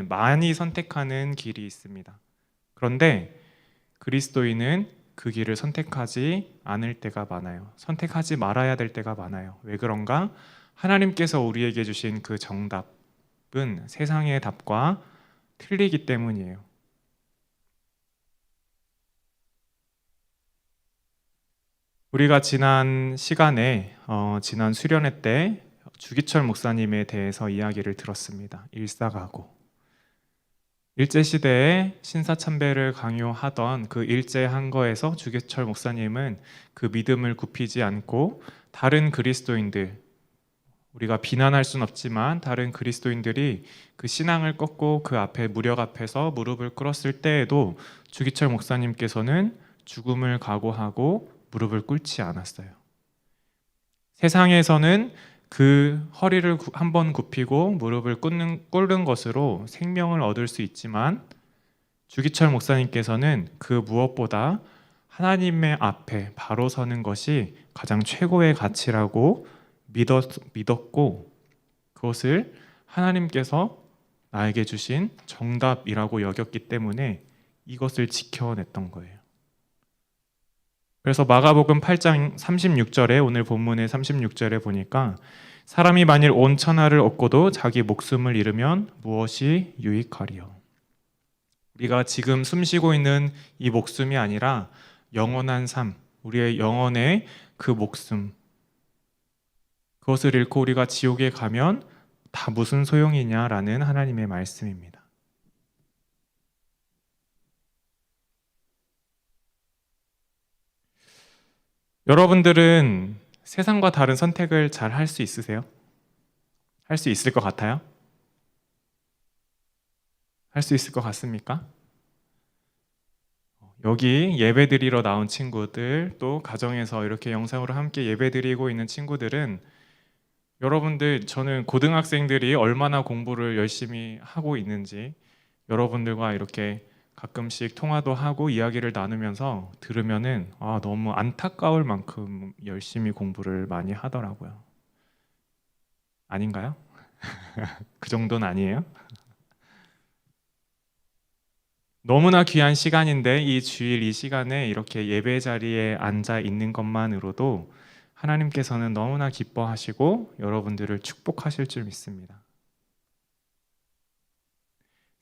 많이 선택하는 길이 있습니다. 그런데 그리스도인은 그 길을 선택하지 않을 때가 많아요. 선택하지 말아야 될 때가 많아요. 왜 그런가? 하나님께서 우리에게 주신 그 정답은 세상의 답과 틀리기 때문이에요. 우리가 지난 시간에 지난 수련회 때 주기철 목사님에 대해서 이야기를 들었습니다. 일사가고. 일제시대에 신사참배를 강요하던 그 일제한 거에서 주기철 목사님은 그 믿음을 굽히지 않고 다른 그리스도인들, 우리가 비난할 순 없지만 다른 그리스도인들이 그 신앙을 꺾고 그 앞에 무력 앞에서 무릎을 꿇었을 때에도 주기철 목사님께서는 죽음을 각오하고 무릎을 꿇지 않았어요. 세상에서는 그 허리를 한번 굽히고 무릎을 꿇는 것으로 생명을 얻을 수 있지만 주기철 목사님께서는 그 무엇보다 하나님의 앞에 바로 서는 것이 가장 최고의 가치라고 믿었고, 그것을 하나님께서 나에게 주신 정답이라고 여겼기 때문에 이것을 지켜냈던 거예요. 그래서 마가복음 8장 36절에, 오늘 본문의 36절에 보니까 사람이 만일 온 천하를 얻고도 자기 목숨을 잃으면 무엇이 유익하리요? 우리가 지금 숨쉬고 있는 이 목숨이 아니라 영원한 삶, 우리의 영혼의 그 목숨, 그것을 잃고 우리가 지옥에 가면 다 무슨 소용이냐라는 하나님의 말씀입니다. 여러분들은 세상과 다른 선택을 잘 할 수 있으세요? 할 수 있을 것 같아요? 할 수 있을 것 같습니까? 여기 예배 드리러 나온 친구들, 또 가정에서 이렇게 영상으로 함께 예배 드리고 있는 친구들은, 여러분들, 저는 고등학생들이 얼마나 공부를 열심히 하고 있는지, 여러분들과 이렇게 가끔씩 통화도 하고 이야기를 나누면서 들으면은 너무 안타까울 만큼 열심히 공부를 많이 하더라고요. 아닌가요? 그 정도는 아니에요? 너무나 귀한 시간인데 이 주일 이 시간에 이렇게 예배 자리에 앉아 있는 것만으로도 하나님께서는 너무나 기뻐하시고 여러분들을 축복하실 줄 믿습니다.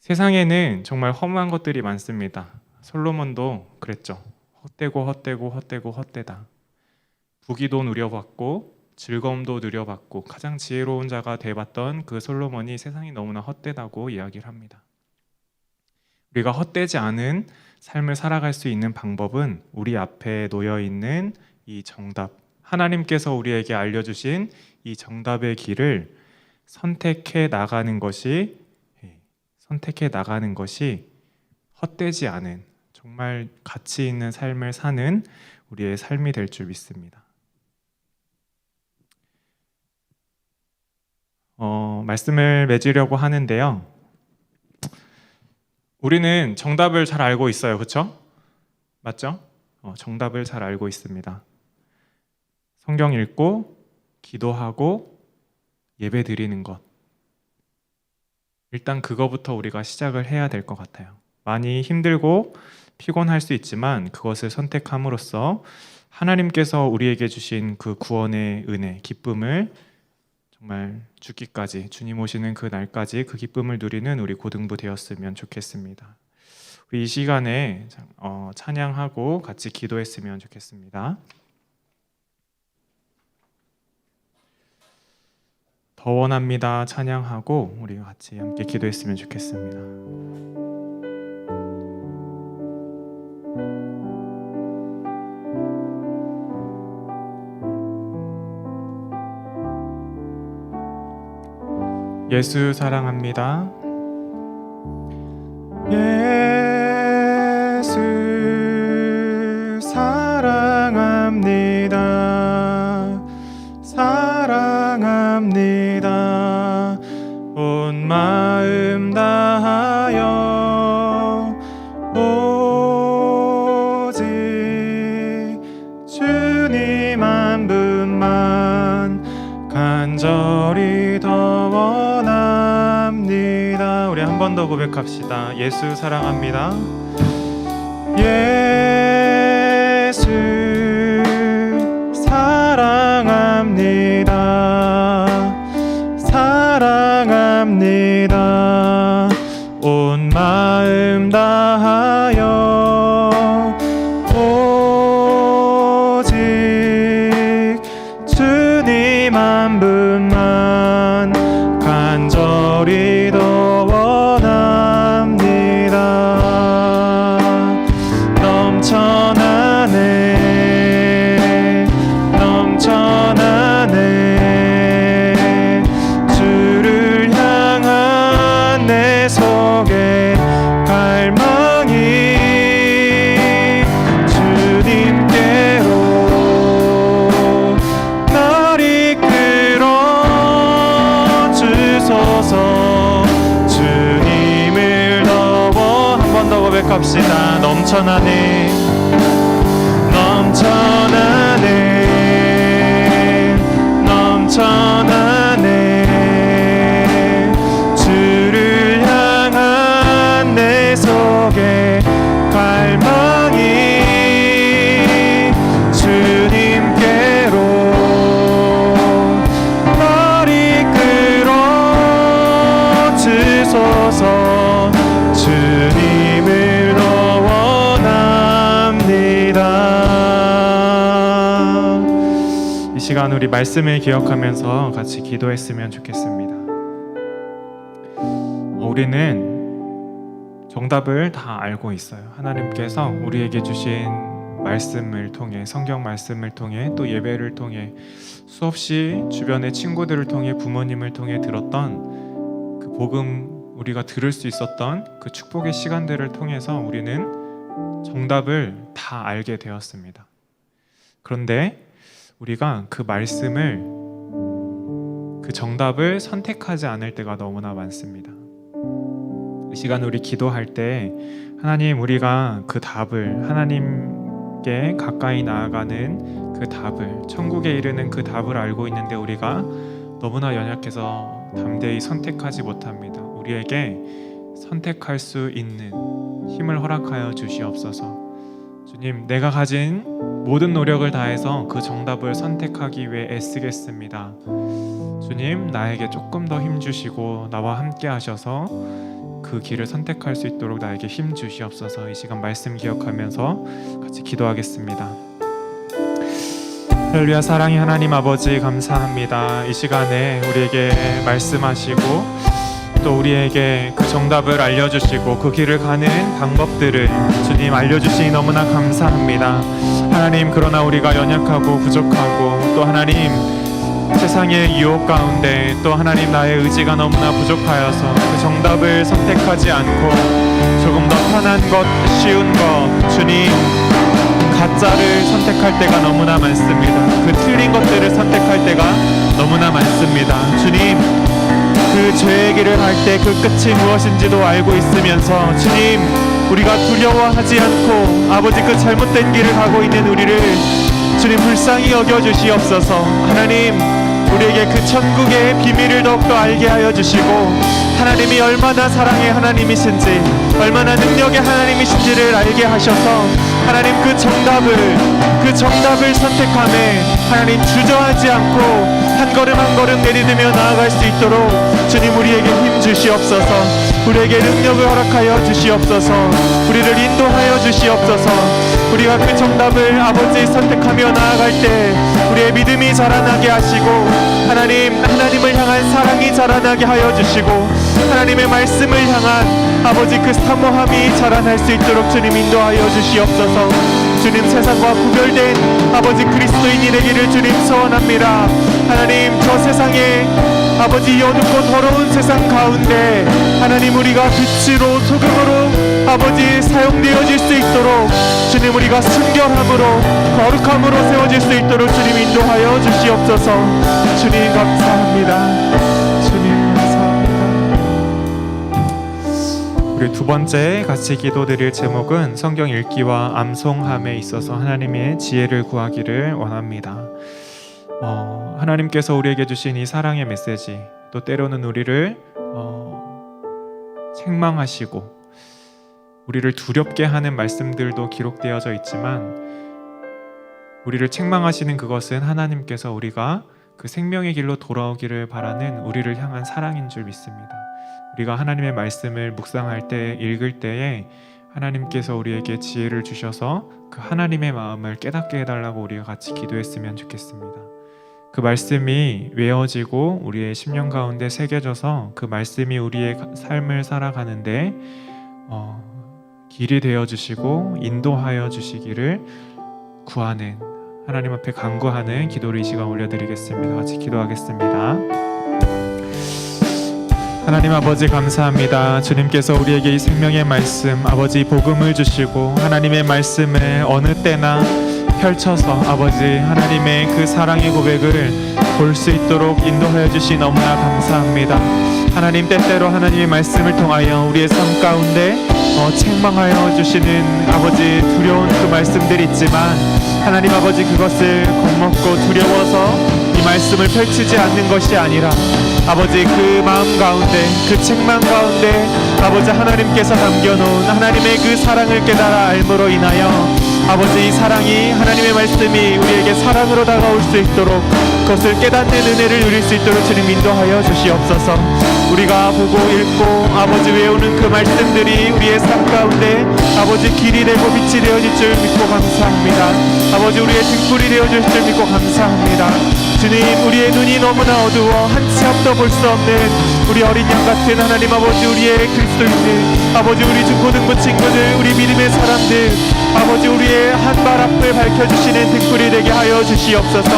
세상에는 정말 허무한 것들이 많습니다. 솔로몬도 그랬죠. 헛되고 헛되고 헛되고 헛되다. 부귀도 누려봤고 즐거움도 누려봤고 가장 지혜로운 자가 돼봤던 그 솔로몬이 세상이 너무나 헛되다고 이야기를 합니다. 우리가 헛되지 않은 삶을 살아갈 수 있는 방법은 우리 앞에 놓여 있는 이 정답, 하나님께서 우리에게 알려주신 이 정답의 길을 선택해 나가는 것이 헛되지 않은 정말 가치 있는 삶을 사는 우리의 삶이 될 줄 믿습니다. 말씀을 맺으려고 하는데요. 우리는 정답을 잘 알고 있어요. 그렇죠? 맞죠? 정답을 잘 알고 있습니다. 성경 읽고 기도하고 예배 드리는 것. 일단 그거부터 우리가 시작을 해야 될 것 같아요. 많이 힘들고 피곤할 수 있지만 그것을 선택함으로써 하나님께서 우리에게 주신 그 구원의 은혜, 기쁨을 정말 죽기까지, 주님 오시는 그 날까지 그 기쁨을 누리는 우리 고등부 되었으면 좋겠습니다. 우리 이 시간에 찬양하고 같이 기도했으면 좋겠습니다. 더 원합니다 찬양하고 우리 같이 함께 기도했으면 좋겠습니다. 예수 사랑합니다. 예수 사랑합니다. 사랑합니다. 온 마음 다하여 오직 주님 한 분만 간절히 더 원합니다. 우리 한 번 더 고백합시다. 예수 사랑합니다. 예수 사랑합니다. 사랑합니다. 온 마음 다하여 오직 주님 한 분만 간절히 더 원합니다. 넘쳐나네 넘쳐나네 주를 향한 내 속에 갈망이 주님께로 날 이끌어 주소서. 주님을 넘어 한 번 더 고백합시다. 넘쳐나네 넘쳐나네 넘쳐나네 주를 향한 내 속에 갈망이 주님께로 날 이끌어 주소서. 주님을 더 원합니다. 이 시간 우리 말씀을 기억하면서 같이 기도했으면 좋겠습니다. 우리는 정답을 다 알고 있어요. 하나님께서 우리에게 주신 말씀을 통해, 성경 말씀을 통해, 또 예배를 통해, 수없이 주변의 친구들을 통해, 부모님을 통해 들었던 그 복음, 우리가 들을 수 있었던 그 축복의 시간들을 통해서 우리는 정답을 다 알게 되었습니다. 그런데 우리가 그 말씀을, 그 정답을 선택하지 않을 때가 너무나 많습니다. 이 시간 우리 기도할 때 하나님, 우리가 그 답을, 하나님께 가까이 나아가는 그 답을, 천국에 이르는 그 답을 알고 있는데 우리가 너무나 연약해서 담대히 선택하지 못합니다. 우리에게 선택할 수 있는 힘을 허락하여 주시옵소서. 주님, 내가 가진 모든 노력을 다해서 그 정답을 선택하기 위해 애쓰겠습니다. 주님, 나에게 조금 더 힘 주시고 나와 함께 하셔서 그 길을 선택할 수 있도록 나에게 힘 주시옵소서. 이 시간 말씀 기억하면서 같이 기도하겠습니다. 할렐루야. 사랑의 하나님 아버지, 감사합니다. 이 시간에 우리에게 말씀하시고 또 우리에게 그 정답을 알려주시고 그 길을 가는 방법들을 주님 알려주시니 너무나 감사합니다. 하나님, 그러나 우리가 연약하고 부족하고 또 하나님 세상의 유혹 가운데 또 하나님 나의 의지가 너무나 부족하여서 그 정답을 선택하지 않고 조금 더 편한 것, 쉬운 것, 주님 가짜를 선택할 때가 너무나 많습니다. 그 틀린 것들을 선택할 때가 너무나 많습니다. 주님, 그 죄의 길을 갈 때 그 끝이 무엇인지도 알고 있으면서 주님, 우리가 두려워하지 않고 아버지 그 잘못된 길을 가고 있는 우리를 주님 불쌍히 여겨주시옵소서. 하나님, 우리에게 그 천국의 비밀을 더욱더 알게 하여 주시고 하나님이 얼마나 사랑의 하나님이신지, 얼마나 능력의 하나님이신지를 알게 하셔서 하나님 그 정답을 선택함에 하나님 주저하지 않고 한 걸음 한 걸음 내디디며 나아갈 수 있도록 주님 우리에게 힘 주시옵소서. 우리에게 능력을 허락하여 주시옵소서. 우리를 인도하여 주시옵소서. 우리가 그 정답을 아버지 선택하며 나아갈 때 우리의 믿음이 자라나게 하시고 하나님을 향한 사랑이 자라나게 하여 주시고 하나님의 말씀을 향한 아버지 그 사모함이 자라날 수 있도록 주님 인도하여 주시옵소서. 주님, 세상과 구별된 아버지 그리스도인이 되기를 주님 소원합니다. 하나님, 저 세상에 아버지 이 어둡고 더러운 세상 가운데 하나님 우리가 빛으로 소금으로 아버지 사용되어질 수 있도록 주님 우리가 순결함으로 거룩함으로 세워질 수 있도록 주님 인도하여 주시옵소서. 주님 감사합니다. 주님 감사합니다. 우리 두 번째 같이 기도드릴 제목은 성경 읽기와 암송함에 있어서 하나님의 지혜를 구하기를 원합니다. 하나님께서 우리에게 주신 이 사랑의 메시지, 또 때로는 우리를 책망하시고 우리를 두렵게 하는 말씀들도 기록되어져 있지만 우리를 책망하시는 그것은 하나님께서 우리가 그 생명의 길로 돌아오기를 바라는 우리를 향한 사랑인 줄 믿습니다. 우리가 하나님의 말씀을 묵상할 때, 읽을 때에 하나님께서 우리에게 지혜를 주셔서 그 하나님의 마음을 깨닫게 해달라고 우리가 같이 기도했으면 좋겠습니다. 그 말씀이 외워지고 우리의 심령 가운데 새겨져서 그 말씀이 우리의 삶을 살아가는데 길이 되어주시고 인도하여 주시기를 구하는, 하나님 앞에 간구하는 기도를 이 시간 올려드리겠습니다. 같이 기도하겠습니다. 하나님 아버지 감사합니다. 주님께서 우리에게 이 생명의 말씀, 아버지 복음을 주시고 하나님의 말씀을 어느 때나 펼쳐서 아버지 하나님의 그 사랑의 고백을 볼 수 있도록 인도하여 주시 너무나 감사합니다. 하나님, 때때로 하나님의 말씀을 통하여 우리의 삶 가운데 책망하여 주시는 아버지 두려운 그 말씀들이 있지만 하나님 아버지 그것을 겁먹고 두려워서 이 말씀을 펼치지 않는 것이 아니라 아버지 그 마음 가운데, 그 책망 가운데 아버지 하나님께서 남겨놓은 하나님의 그 사랑을 깨달아 알므로 인하여 아버지 이 사랑이, 하나님의 말씀이 우리에게 사랑으로 다가올 수 있도록 그것을 깨닫는 은혜를 누릴 수 있도록 주님 인도하여 주시옵소서. 우리가 보고 읽고 아버지 외우는 그 말씀들이 우리의 삶 가운데 아버지 길이 되고 빛이 되어질 줄 믿고 감사합니다. 아버지 우리의 등불이 되어질 줄 믿고 감사합니다. 주님, 우리의 눈이 너무나 어두워 한 치 앞도 볼 수 없는 우리 어린 양 같은 하나님 아버지, 우리의 그리스도인들, 아버지 우리 중고등부 친구들, 우리 믿음의 사람들, 아버지 우리의 한 발 앞을 밝혀주시는 등불이 되게 하여 주시옵소서.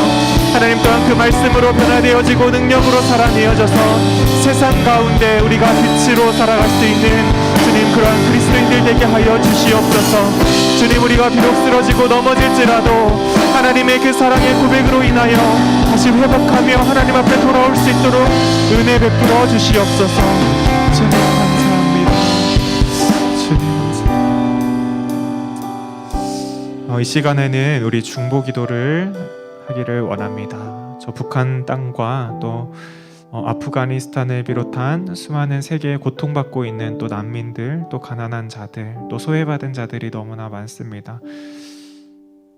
하나님 또한 그 말씀으로 변화되어지고 능력으로 살아내어져서 세상 가운데 우리가 빛으로 살아갈 수 있는 주님 그러한 그리스도인들 되게 하여 주시옵소서. 주님, 우리가 비록 쓰러지고 넘어질지라도 하나님의 그 사랑의 고백으로 인하여 다시 회복하며 하나님 앞에 돌아올 수 있도록 은혜 베풀어 주시옵소서. 주님 감사합니다. 주님 감사합니다. 이 시간에는 우리 중보 기도를 하기를 원합니다. 저 북한 땅과 또 아프가니스탄을 비롯한 수많은 세계에 고통받고 있는 또 난민들, 또 가난한 자들, 또 소외받은 자들이 너무나 많습니다.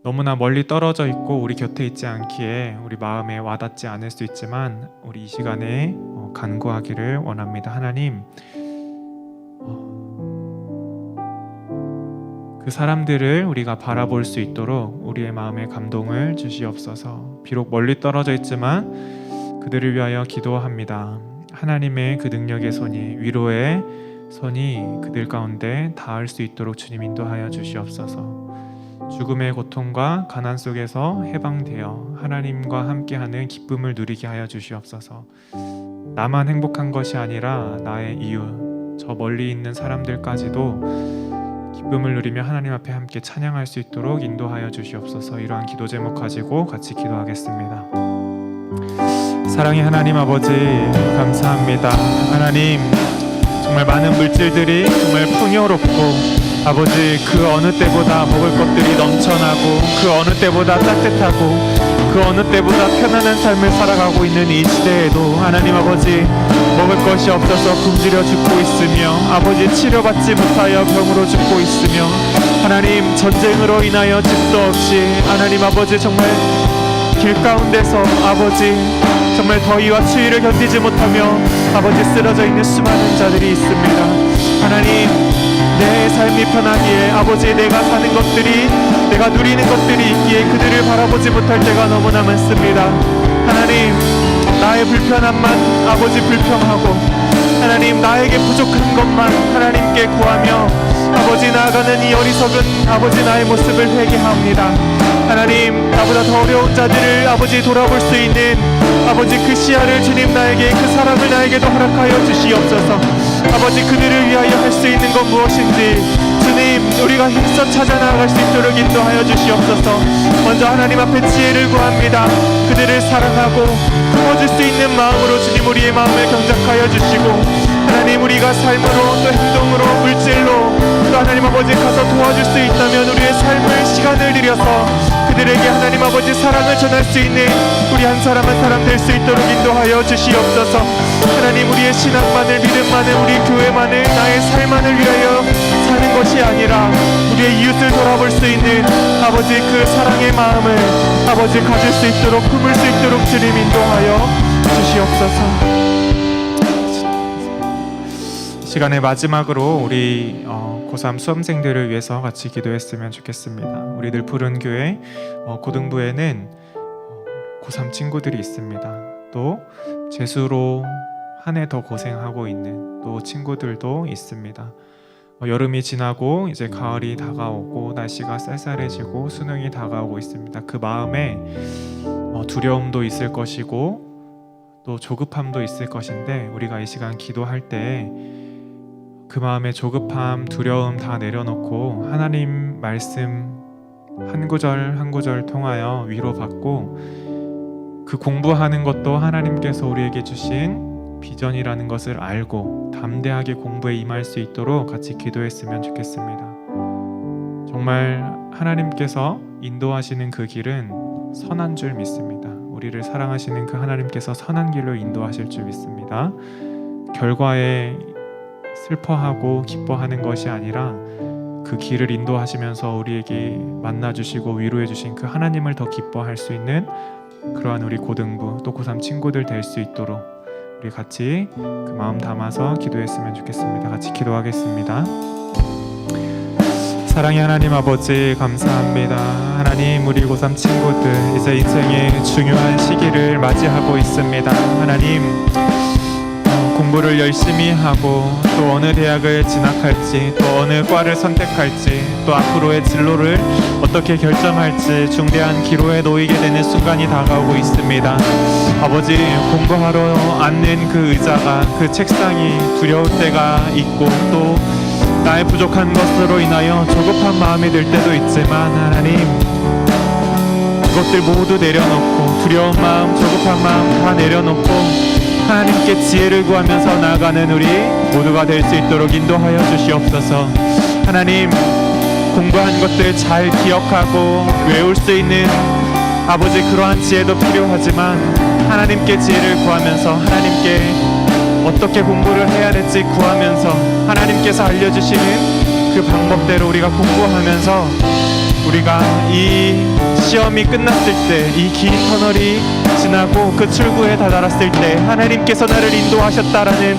너무나 멀리 떨어져 있고 우리 곁에 있지 않기에 우리 마음에 와닿지 않을 수 있지만 우리 이 시간에 간구하기를 원합니다. 하나님, 그 사람들을 우리가 바라볼 수 있도록 우리의 마음에 감동을 주시옵소서. 비록 멀리 떨어져 있지만 그들을 위하여 기도합니다. 하나님의 그 능력의 손이, 위로의 손이 그들 가운데 닿을 수 있도록 주님 인도하여 주시옵소서. 죽음의 고통과 가난 속에서 해방되어 하나님과 함께하는 기쁨을 누리게 하여 주시옵소서. 나만 행복한 것이 아니라 나의 이웃, 저 멀리 있는 사람들까지도 기쁨을 누리며 하나님 앞에 함께 찬양할 수 있도록 인도하여 주시옵소서. 이러한 기도 제목 가지고 같이 기도하겠습니다. 사랑의 하나님 아버지, 감사합니다. 하나님, 정말 많은 물질들이 정말 풍요롭고 아버지, 그 어느 때보다 먹을 것들이 넘쳐나고 그 어느 때보다 따뜻하고 그 어느 때보다 편안한 삶을 살아가고 있는 이 시대에도 하나님 아버지, 먹을 것이 없어서 굶주려 죽고 있으며 아버지, 치료받지 못하여 병으로 죽고 있으며 하나님, 전쟁으로 인하여 집도 없이 하나님 아버지, 정말 길 가운데서 아버지, 정말 더위와 추위를 견디지 못하며 아버지, 쓰러져 있는 수많은 자들이 있습니다. 하나님, 내 삶이 편하기에 아버지, 내가 사는 것들이, 내가 누리는 것들이 있기에 그들을 바라보지 못할 때가 너무나 많습니다. 하나님, 나의 불편함만 아버지 불평하고 하나님, 나에게 부족한 것만 하나님께 구하며 아버지, 나아가는 이 어리석은 아버지, 나의 모습을 회개합니다. 하나님, 나보다 더 어려운 자들을 아버지 돌아볼 수 있는 아버지, 그 시야를 주님 나에게, 그 사람을 나에게도 허락하여 주시옵소서. 아버지, 그들을 위하여 할 수 있는 건 무엇인지 주님, 우리가 힘써 찾아 나아갈 수 있도록 인도하여 주시옵소서. 먼저 하나님 앞에 지혜를 구합니다. 그들을 사랑하고 품어줄 수 있는 마음으로 주님, 우리의 마음을 경작하여 주시고 하나님, 우리가 삶으로 또 행동으로 물질로 또 하나님 아버지 가서 도와줄 수 있다면 우리의 삶을 시간을 들여서 그들에게 하나님 아버지 사랑을 전할 수 있는 우리 한 사람 한 사람 될 수 있도록 인도하여 주시옵소서. 하나님, 우리의 신앙만을, 믿음만을, 우리 교회만을, 나의 삶만을 위하여 사는 것이 아니라 우리의 이웃을 돌아볼 수 있는 아버지, 그 사랑의 마음을 아버지 가질 수 있도록, 품을 수 있도록 주님 인도하여 주시옵소서. 시간의 마지막으로 우리 고3 수험생들을 위해서 같이 기도했으면 좋겠습니다. 우리들 푸른 교회 고등부에는 고3 친구들이 있습니다. 또 재수로 한 해 더 고생하고 있는 또 친구들도 있습니다. 여름이 지나고 이제 가을이 다가오고 날씨가 쌀쌀해지고 수능이 다가오고 있습니다. 그 마음에 두려움도 있을 것이고 또 조급함도 있을 것인데 우리가 이 시간 기도할 때 그 마음의 조급함, 두려움 다 내려놓고 하나님 말씀 한 구절 한 구절 통하여 위로받고 그 공부하는 것도 하나님께서 우리에게 주신 비전이라는 것을 알고 담대하게 공부에 임할 수 있도록 같이 기도했으면 좋겠습니다. 정말 하나님께서 인도하시는 그 길은 선한 줄 믿습니다. 우리를 사랑하시는 그 하나님께서 선한 길로 인도하실 줄 믿습니다. 결과에 슬퍼하고 기뻐하는 것이 아니라 그 길을 인도하시면서 우리에게 만나주시고 위로해주신 그 하나님을 더 기뻐할 수 있는 그러한 우리 고등부 또 고3 친구들 될 수 있도록 우리 같이 그 마음 담아서 기도했으면 좋겠습니다. 같이 기도하겠습니다. 사랑의 하나님 아버지, 감사합니다. 하나님, 우리 고3 친구들 이제 인생의 중요한 시기를 맞이하고 있습니다. 하나님, 공부를 열심히 하고 또 어느 대학을 진학할지 또 어느 과를 선택할지 또 앞으로의 진로를 어떻게 결정할지 중대한 기로에 놓이게 되는 순간이 다가오고 있습니다. 아버지, 공부하러 앉는 그 의자가, 그 책상이 두려울 때가 있고 또 나의 부족한 것으로 인하여 조급한 마음이 들 때도 있지만 하나님, 그것들 모두 내려놓고 두려운 마음, 조급한 마음 다 내려놓고 하나님께 지혜를 구하면서 나아가는 우리 모두가 될 수 있도록 인도하여 주시옵소서. 하나님, 공부한 것들 잘 기억하고 외울 수 있는 아버지 그러한 지혜도 필요하지만 하나님께 지혜를 구하면서 하나님께 어떻게 공부를 해야 될지 구하면서 하나님께서 알려주시는 그 방법대로 우리가 공부하면서 우리가 이 시험이 끝났을 때, 이 긴 터널이 지나고 그 출구에 다다랐을 때 하나님께서 나를 인도하셨다라는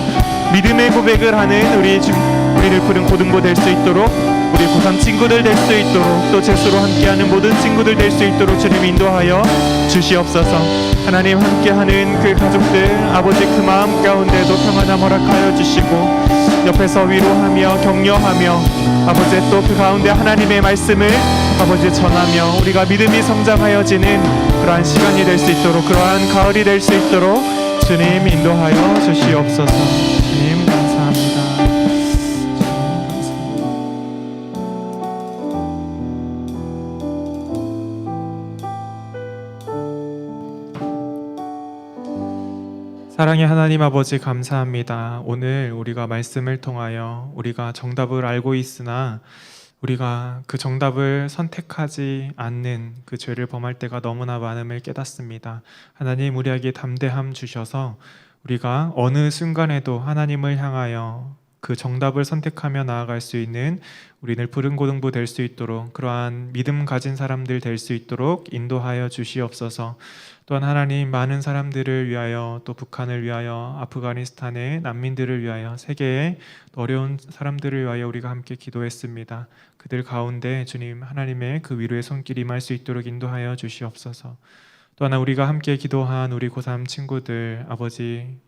믿음의 고백을 하는 우리를 부른 고등부 될 수 있도록, 우리 고3 친구들 될 수 있도록, 또 재수로 함께하는 모든 친구들 될 수 있도록 주님 인도하여 주시옵소서. 하나님 함께하는 그 가족들, 아버지 그 마음 가운데도 평안함 허락하여 주시고, 옆에서 위로하며 격려하며 아버지 또 그 가운데 하나님의 말씀을 아버지 전하며 우리가 믿음이 성장하여지는 그러한 시간이 될 수 있도록, 그러한 가을이 될 수 있도록 주님 인도하여 주시옵소서. 주님 감사합니다. 사랑의 하나님 아버지 감사합니다. 오늘 우리가 말씀을 통하여 우리가 정답을 알고 있으나 우리가 그 정답을 선택하지 않는 그 죄를 범할 때가 너무나 많음을 깨닫습니다. 하나님 우리에게 담대함 주셔서 우리가 어느 순간에도 하나님을 향하여 그 정답을 선택하며 나아갈 수 있는 우리를 부른 고등부 될 수 있도록, 그러한 믿음 가진 사람들 될 수 있도록 인도하여 주시옵소서. 또한 하나님 많은 사람들을 위하여, 또 북한을 위하여, 아프가니스탄의 난민들을 위하여, 세계의 어려운 사람들을 위하여 우리가 함께 기도했습니다. 그들 가운데 주님 하나님의 그 위로의 손길이 임할 수 있도록 인도하여 주시옵소서. 또한 우리가 함께 기도한 우리 고3 친구들 아버지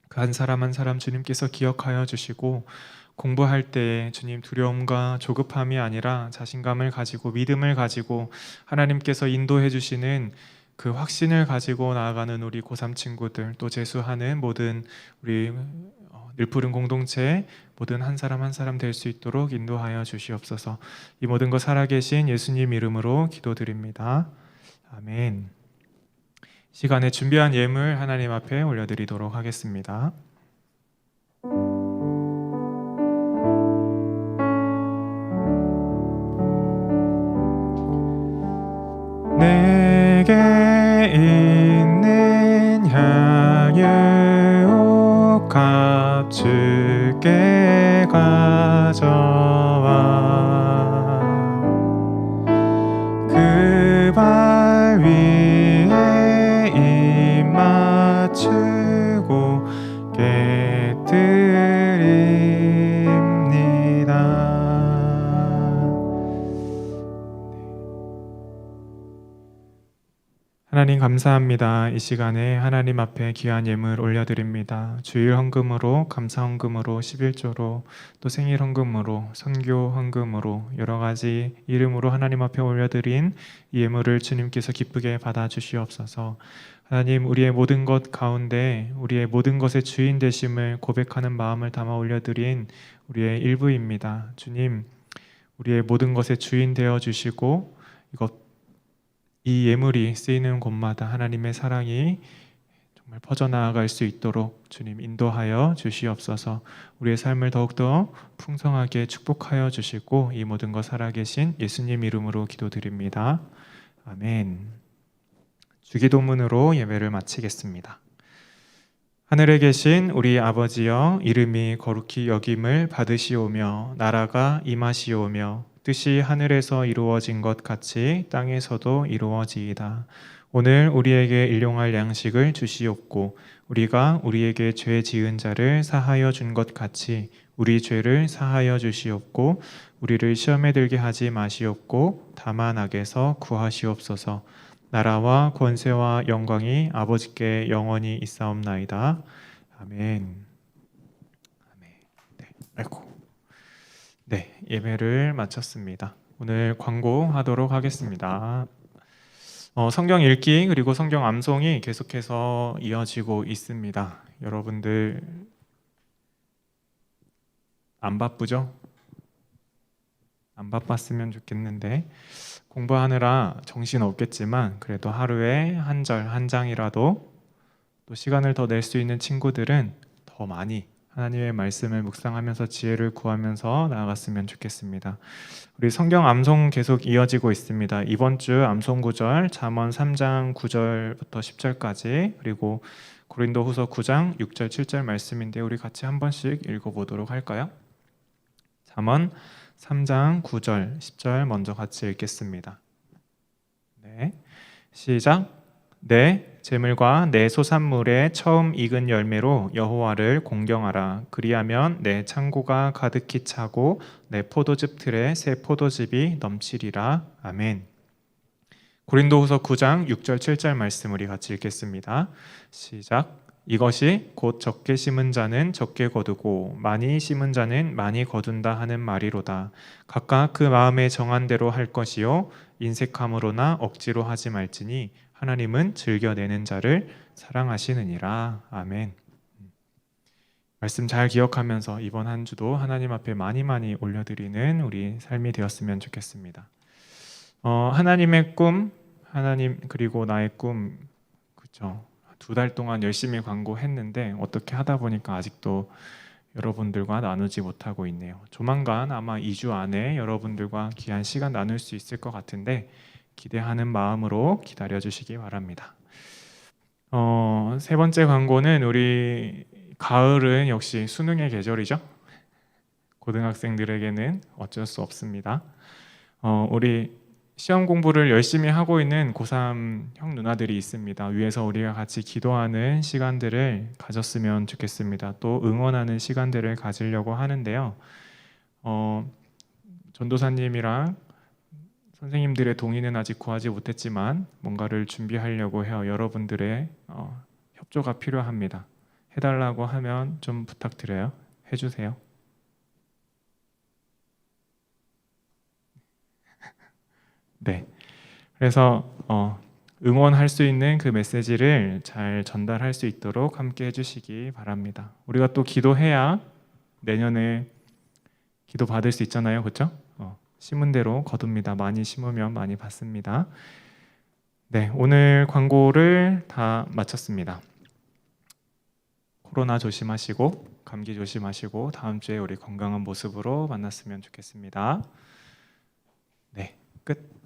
그 한 사람 한 사람 주님께서 기억하여 주시고, 공부할 때 주님 두려움과 조급함이 아니라 자신감을 가지고 믿음을 가지고 하나님께서 인도해 주시는 그 확신을 가지고 나아가는 우리 고3 친구들, 또 재수하는 모든 우리 늘푸른 공동체 모든 한 사람 한 사람 될 수 있도록 인도하여 주시옵소서. 이 모든 것 살아계신 예수님 이름으로 기도드립니다. 아멘. 시간에 준비한 예물 하나님 앞에 올려드리도록 하겠습니다. 내게 있는 향유 옷 값주게 가져와 그 발 위에 입 맞추고 하나님 감사합니다. 이 시간에 하나님 앞에 귀한 예물 올려드립니다. 주일 헌금으로, 감사 헌금으로, 11조로, 또 생일 헌금으로, 선교 헌금으로 여러 가지 이름으로 하나님 앞에 올려드린 이 예물을 주님께서 기쁘게 받아주시옵소서. 하나님, 우리의 모든 것 가운데 우리의 모든 것의 주인 되심을 고백하는 마음을 담아 올려드린 우리의 일부입니다. 주님, 우리의 모든 것의 주인 되어 주시고 이 예물이 쓰이는 곳마다 하나님의 사랑이 정말 퍼져나갈 수 있도록 주님 인도하여 주시옵소서. 우리의 삶을 더욱더 풍성하게 축복하여 주시고 이 모든 것 살아계신 예수님 이름으로 기도드립니다. 아멘. 주기도문으로 예배를 마치겠습니다. 하늘에 계신 우리 아버지여, 이름이 거룩히 여김을 받으시오며 나라가 임하시오며 뜻이 하늘에서 이루어진 것 같이 땅에서도 이루어지이다. 오늘 우리에게 일용할 양식을 주시옵고 우리가 우리에게 죄 지은 자를 사하여 준 것 같이 우리 죄를 사하여 주시옵고 우리를 시험에 들게 하지 마시옵고 다만 악에서 구하시옵소서. 나라와 권세와 영광이 아버지께 영원히 있사옵나이다. 아멘. 네, 아이고. 네, 예배를 마쳤습니다. 오늘 광고하도록 하겠습니다. 성경 읽기 그리고 성경 암송이 계속해서 이어지고 있습니다. 여러분들 안 바쁘죠? 안 바빴으면 좋겠는데 공부하느라 정신 없겠지만 그래도 하루에 한 절, 한 장이라도 또 시간을 더 낼 수 있는 친구들은 더 많이 하나님의 말씀을 묵상하면서 지혜를 구하면서 나아갔으면 좋겠습니다. 우리 성경 암송 계속 이어지고 있습니다. 이번 주 암송 구절 잠언 3장 9절부터 10절까지, 그리고 고린도후서 9장 6절 7절 말씀인데 우리 같이 한 번씩 읽어보도록 할까요? 잠언 3장 9절 10절 먼저 같이 읽겠습니다. 네, 시작. 내 재물과 내 소산물의 처음 익은 열매로 여호와를 공경하라. 그리하면 내 창고가 가득히 차고 내 포도즙 틀에 새 포도즙이 넘치리라. 아멘. 고린도후서 9장 6절 7절 말씀 우리 같이 읽겠습니다. 시작. 이것이 곧 적게 심은 자는 적게 거두고 많이 심은 자는 많이 거둔다 하는 말이로다. 각각 그 마음에 정한 대로 할 것이요 인색함으로나 억지로 하지 말지니 하나님은 즐겨내는 자를 사랑하시느니라. 아멘. 말씀 잘 기억하면서 이번 한 주도 하나님 앞에 많이 올려드리는 우리 삶이 되었으면 좋겠습니다. 하나님의 꿈, 하나님 그리고 나의 꿈, 그렇죠. 2달 동안 열심히 광고했는데 어떻게 하다 보니까 아직도 여러분들과 나누지 못하고 있네요. 조만간 아마 2주 안에 여러분들과 귀한 시간 나눌 수 있을 것 같은데 기대하는 마음으로 기다려 주시기 바랍니다. 세 번째 광고는 우리 가을은 역시 수능의 계절이죠. 고등학생들에게는 어쩔 수 없습니다. 우리 시험 공부를 열심히 하고 있는 고3 형 누나들이 있습니다. 위에서 우리가 같이 기도하는 시간들을 가졌으면 좋겠습니다. 또 응원하는 시간들을 가지려고 하는데요. 전도사님이랑 선생님들의 동의는 아직 구하지 못했지만 뭔가를 준비하려고 해요. 여러분들의 협조가 필요합니다. 해달라고 하면 좀 부탁드려요. 해주세요. 네. 그래서 응원할 수 있는 그 메시지를 잘 전달할 수 있도록 함께 해주시기 바랍니다. 우리가 또 기도해야 내년에 기도 받을 수 있잖아요, 그렇죠? 심은 대로 거둡니다. 많이 심으면 많이 받습니다. 네, 오늘 광고를 다 마쳤습니다. 코로나 조심하시고 감기 조심하시고 다음 주에 우리 건강한 모습으로 만났으면 좋겠습니다. 네, 끝.